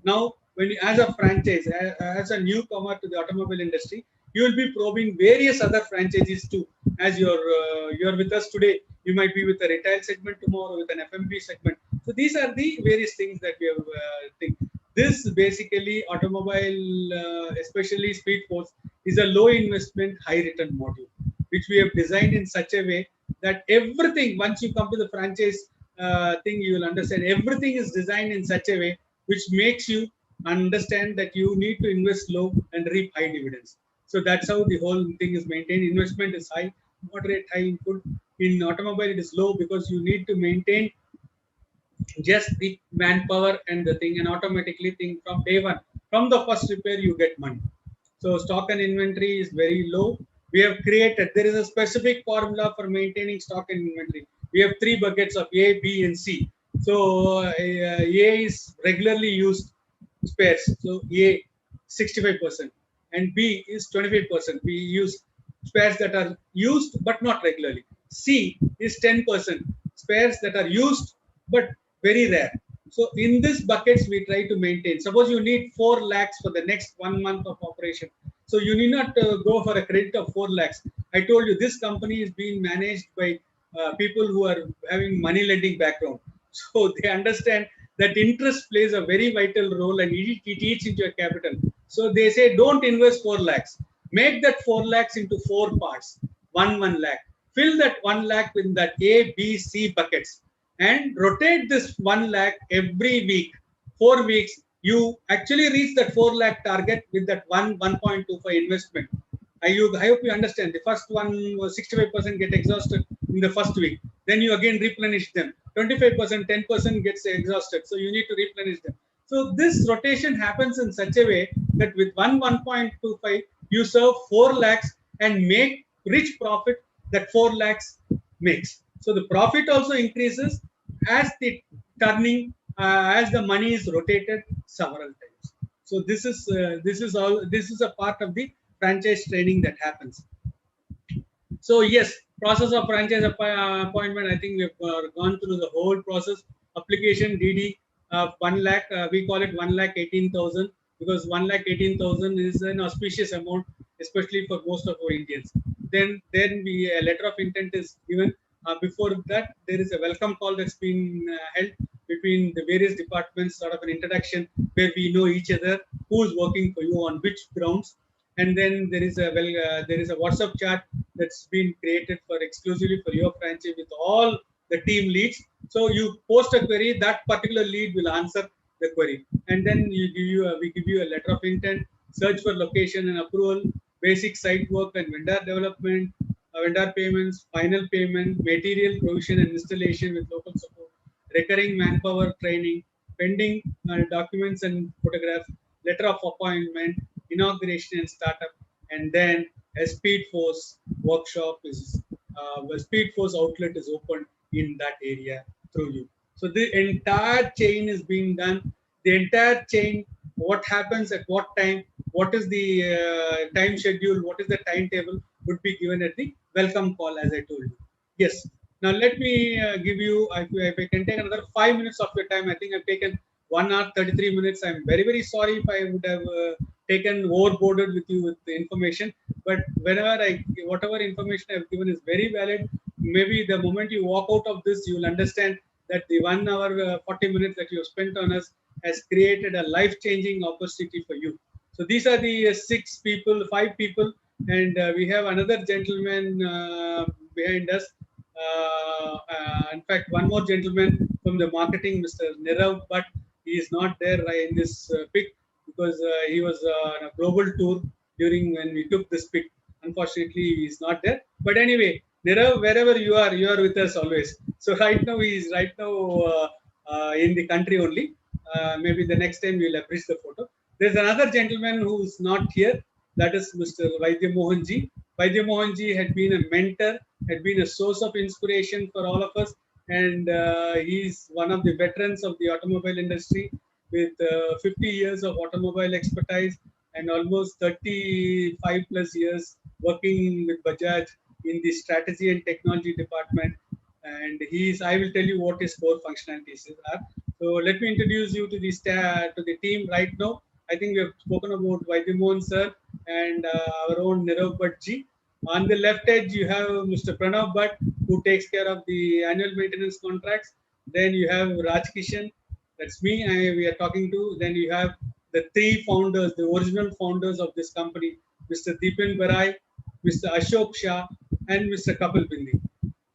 now, when you, as a franchise, as a newcomer to the automobile industry, you will be probing various other franchises too. As you're with us today, you might be with a retail segment tomorrow, with an FMP segment. So these are the various things that we have think. This basically automobile, especially Speedforce, is a low investment, high return model, which we have designed in such a way that everything, once you come to the franchise thing, you will understand everything is designed in such a way which makes you understand that you need to invest low and reap high dividends. So that's how the whole thing is maintained. Investment is high, moderate, high input. In automobile, it is low because you need to maintain just the manpower and the thing, and automatically think from day one, from the first repair you get money. So stock and inventory is very low. We have created, there is a specific formula for maintaining stock and inventory. We have three buckets of A, B and C. So A is regularly used spares, so A 65% and B is 25%. We use spares that are used but not regularly. C is 10% spares that are used but very rare. So in this buckets we try to maintain. Suppose you need 4 lakhs for the next 1 month of operation. So you need not go for a credit of 4 lakhs. I told you this company is being managed by people who are having money lending background. So they understand that interest plays a very vital role and it eats into your capital. So they say don't invest 4 lakhs. Make that 4 lakhs into 4 parts. 1 lakh. Fill that 1 lakh in that A, B, C buckets and rotate this 1 lakh every week. 4 weeks, you actually reach that 4 lakh target with that 1.25 investment. I hope you understand. The first one was 65% get exhausted in the first week. Then you again replenish them. 25%, 10% gets exhausted. So you need to replenish them. So this rotation happens in such a way that with 1.25, you serve 4 lakhs and make rich profit that 4 lakhs makes. So the profit also increases as the turning, as the money is rotated several times. So this is a part of the franchise training that happens. So yes, process of franchise appointment. I think we've gone through the whole process. Application DD 1 lakh. We call it 1,18,000 because 1,18,000 is an auspicious amount, especially for most of our Indians. Then we a letter of intent is given. Before that, there is a welcome call that's been held between the various departments, sort of an introduction where we know each other, who's working for you on which grounds, and then there is a WhatsApp chat that's been created for exclusively for your franchise with all the team leads. So you post a query, that particular lead will answer the query, and then we give you a letter of intent, search for location and approval, basic site work and vendor development, vendor payments, final payment, material provision and installation with local support, recurring manpower training, pending documents and photographs, letter of appointment, inauguration and startup, and then a Speedforce workshop is a Speedforce outlet is opened in that area through you. So the entire chain is being done. The entire chain, what happens at what time, what is the time schedule, what is the timetable, would be given at the welcome call, as I told you. Yes. Now let me give you, if I can take another 5 minutes of your time. I think I've taken 1 hour 33 minutes. I'm very, very sorry if I would have taken overboarded with you with the information. But whatever information I've given is very valid. Maybe the moment you walk out of this, you will understand that the 1 hour 40 minutes that you have spent on us has created a life-changing opportunity for you. So these are the 5 people, and we have another gentleman behind us. In fact, one more gentleman from the marketing, Mr. Nirav, but he is not there in this pic because he was on a global tour during when we took this pic. Unfortunately, he is not there. But anyway, Nirav, wherever you are with us always. So right now, he is right now in the country only. Maybe the next time we'll appreciate the photo. There's another gentleman who's not here. That is Mr. Vaidya Mohanji. Vaidya Mohanji had been a mentor, had been a source of inspiration for all of us, and he's one of the veterans of the automobile industry with 50 years of automobile expertise and almost 35 plus years working with Bajaj in the strategy and technology department. And I will tell you what his core functionalities are. So let me introduce you to the team right now. I think we have spoken about Vaidyamohan sir and our own Nirav Bhattji. On the left edge, you have Mr. Pranav Bhatt, who takes care of the annual maintenance contracts. Then you have Raj Kishan, that's me, we are talking to. Then you have the three founders, the original founders of this company, Mr. Deepan Barai, Mr. Ashok Shah, and Mr. Kapil Bindi.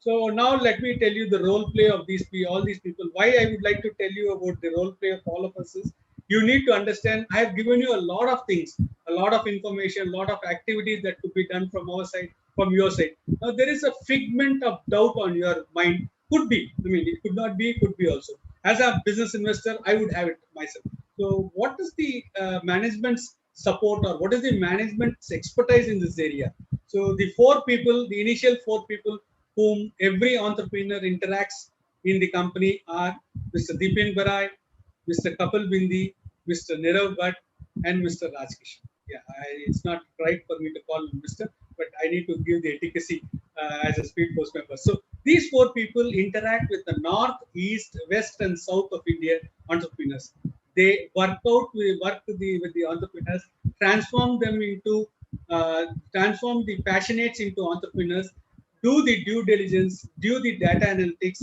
So now let me tell you the role play of all these people. Why I would like to tell you about the role play of all of us is you need to understand. I have given you a lot of things, a lot of information, a lot of activities that could be done from our side, from your side. Now there is a figment of doubt on your mind. Could be. I mean, it could not be. Could be also. As a business investor, I would have it myself. So what is the management's support, or what is the management's expertise in this area? So the four people, the initial four people whom every entrepreneur interacts in the company are Mr. Dipin Barai, Mr. Kapil Bindi, Mr. Nirav Bhatt, and Mr. Rajkish. Yeah, it's not right for me to call him Mr., but I need to give the efficacy as a Speedforce member. So these four people interact with the north, east, west, and south of India entrepreneurs. They work with the entrepreneurs, transform them into transform the passionates into entrepreneurs, do the due diligence, do the data analytics,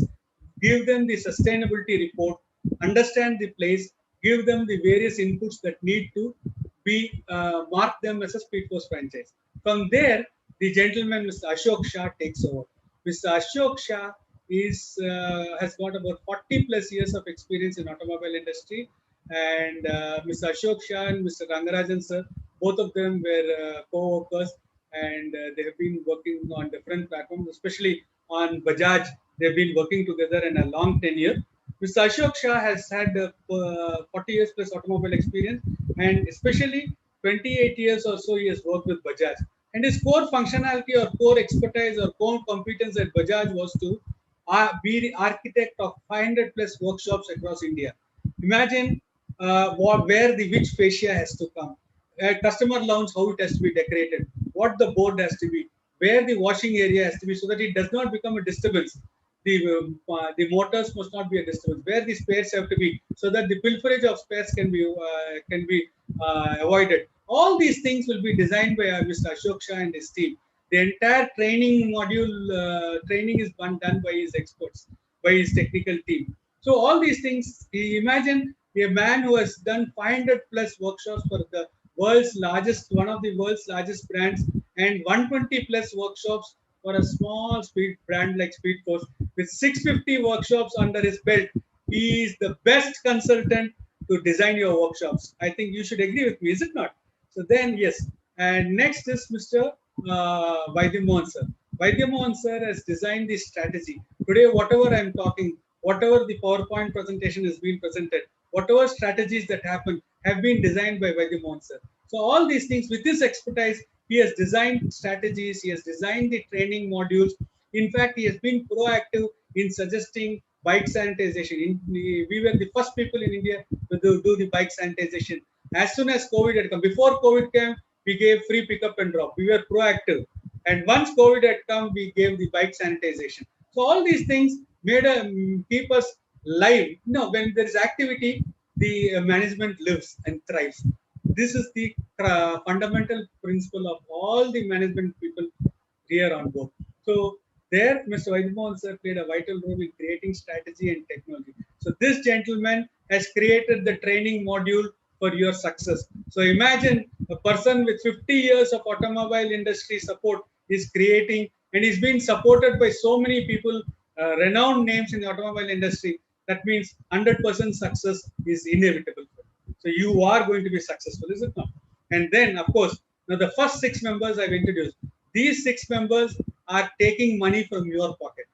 give them the sustainability report, understand the place, give them the various inputs that need to be mark them as a Speedforce franchise. From there, the gentleman, Mr. Ashok Shah, takes over. Mr. Ashok Shah has got about 40 plus years of experience in automobile industry, and Mr. Ashok Shah and Mr. Rangarajan sir, both of them were co-workers, and they have been working on different platforms, especially on Bajaj. They've been working together in a long tenure. Mr. Ashok Shah has had 40 years plus automobile experience, and especially 28 years or so he has worked with Bajaj. And his core functionality or core expertise or core competence at Bajaj was to be the architect of 500 plus workshops across India. Imagine where the which fascia has to come, customer lounge, how it has to be decorated, what the board has to be, where the washing area has to be, so that it does not become a disturbance. The motors must not be a disturbance. Where the spares have to be, so that the pilferage of spares can be avoided. All these things will be designed by Mr. Ashok Shah and his team. The entire training module training is done by his experts, by his technical team. So all these things, imagine a man who has done 500 plus workshops for the one of the world's largest brands, and 120 plus workshops for a small speed brand like Speedforce, with 650 workshops under his belt. He is the best consultant to design your workshops. I think you should agree with me, is it not? So then, yes. And next is Mr. Vaidyamohan sir. Vaidyamohan sir has designed the strategy. Today, whatever I'm talking, whatever the PowerPoint presentation is being presented, whatever strategies that happen have been designed by Vaidyamohan sir. So all these things, with his expertise, he has designed strategies, he has designed the training modules. In fact, he has been proactive in suggesting bike sanitization. We were the first people in India to do the bike sanitization. As soon as COVID had come, before COVID came, we gave free pickup and drop. We were proactive. And once COVID had come, we gave the bike sanitization. So all these things made keep us live. When there is activity, the management lives and thrives. This is the fundamental principle of all the management people here on board. So there, Mr. Vaidyamohan sir played a vital role in creating strategy and technology. So this gentleman has created the training module for your success. So imagine a person with 50 years of automobile industry support is creating, and is being supported by so many people, renowned names in the automobile industry. That means 100% success is inevitable. So you are going to be successful, is it not? And then, of course, now the first six members I've introduced, these six members are taking money from your pocket.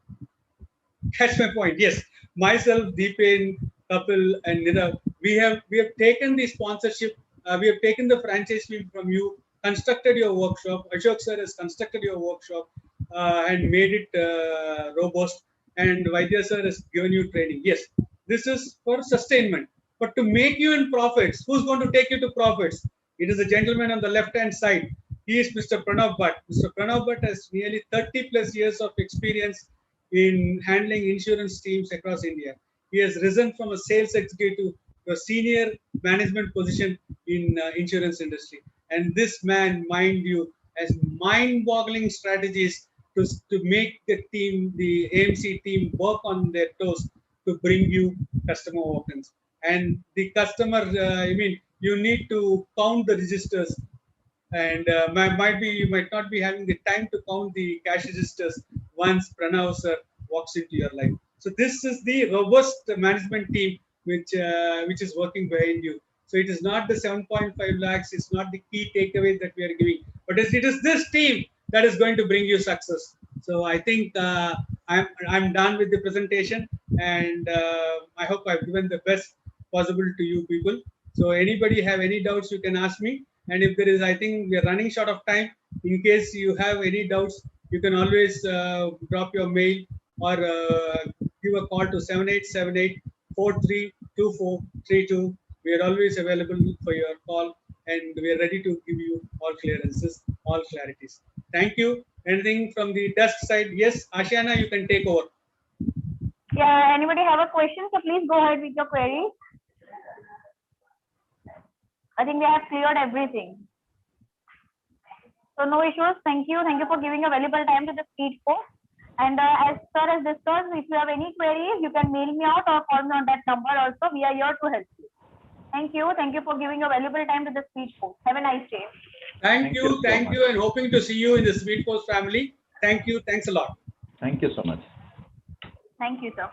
Catch my point. Yes, myself, Deepen, Kapil, and Nirav, we have taken the sponsorship, we have taken the franchise fee from you, constructed your workshop. Ashok sir has constructed your workshop and made it robust, and Vaidya sir has given you training. Yes, this is for sustainment, but to make you in profits, who's going to take you to profits? It is a gentleman on the left hand side. He is Mr. Pranav Bhatt. Mr. Pranav Bhatt has nearly 30 plus years of experience in handling insurance teams across India. He has risen from a sales executive to a senior management position in insurance industry. And this man, mind you, has mind-boggling strategies to make the AMC team work on their toes to bring you customer walk-ins. And the customer, you need to count the registers, and might be you might not be having the time to count the cash registers once Pranav sir walks into your life. So this is the robust management team which is working behind you. So it is not the 7.5 lakhs. It's not the key takeaway that we are giving, but it is this team that is going to bring you success. So I think I'm done with the presentation, and I hope I've given the best possible to you people. So anybody have any doubts, you can ask me. And if there is, I think we're running short of time. In case you have any doubts, you can always drop your mail or give a call to 7878 432432. We are always available for your call, and we are ready to give you all clearances, all clarities. Thank you. Anything from the desk side? Yes, Ashiana, you can take over. Yeah, anybody have a question? So please go ahead with your query. I think we have cleared everything. So no issues. Thank you. Thank you for giving a valuable time to the Speedforce. And as far as this goes, if you have any queries, you can mail me out or call me on that number also. We are here to help you. Thank you. Thank you for giving a valuable time to the Speedforce. Have a nice day. Thank you, and hoping to see you in the Speedforce family. Thank you. Thanks a lot. Thank you so much. Thank you, sir.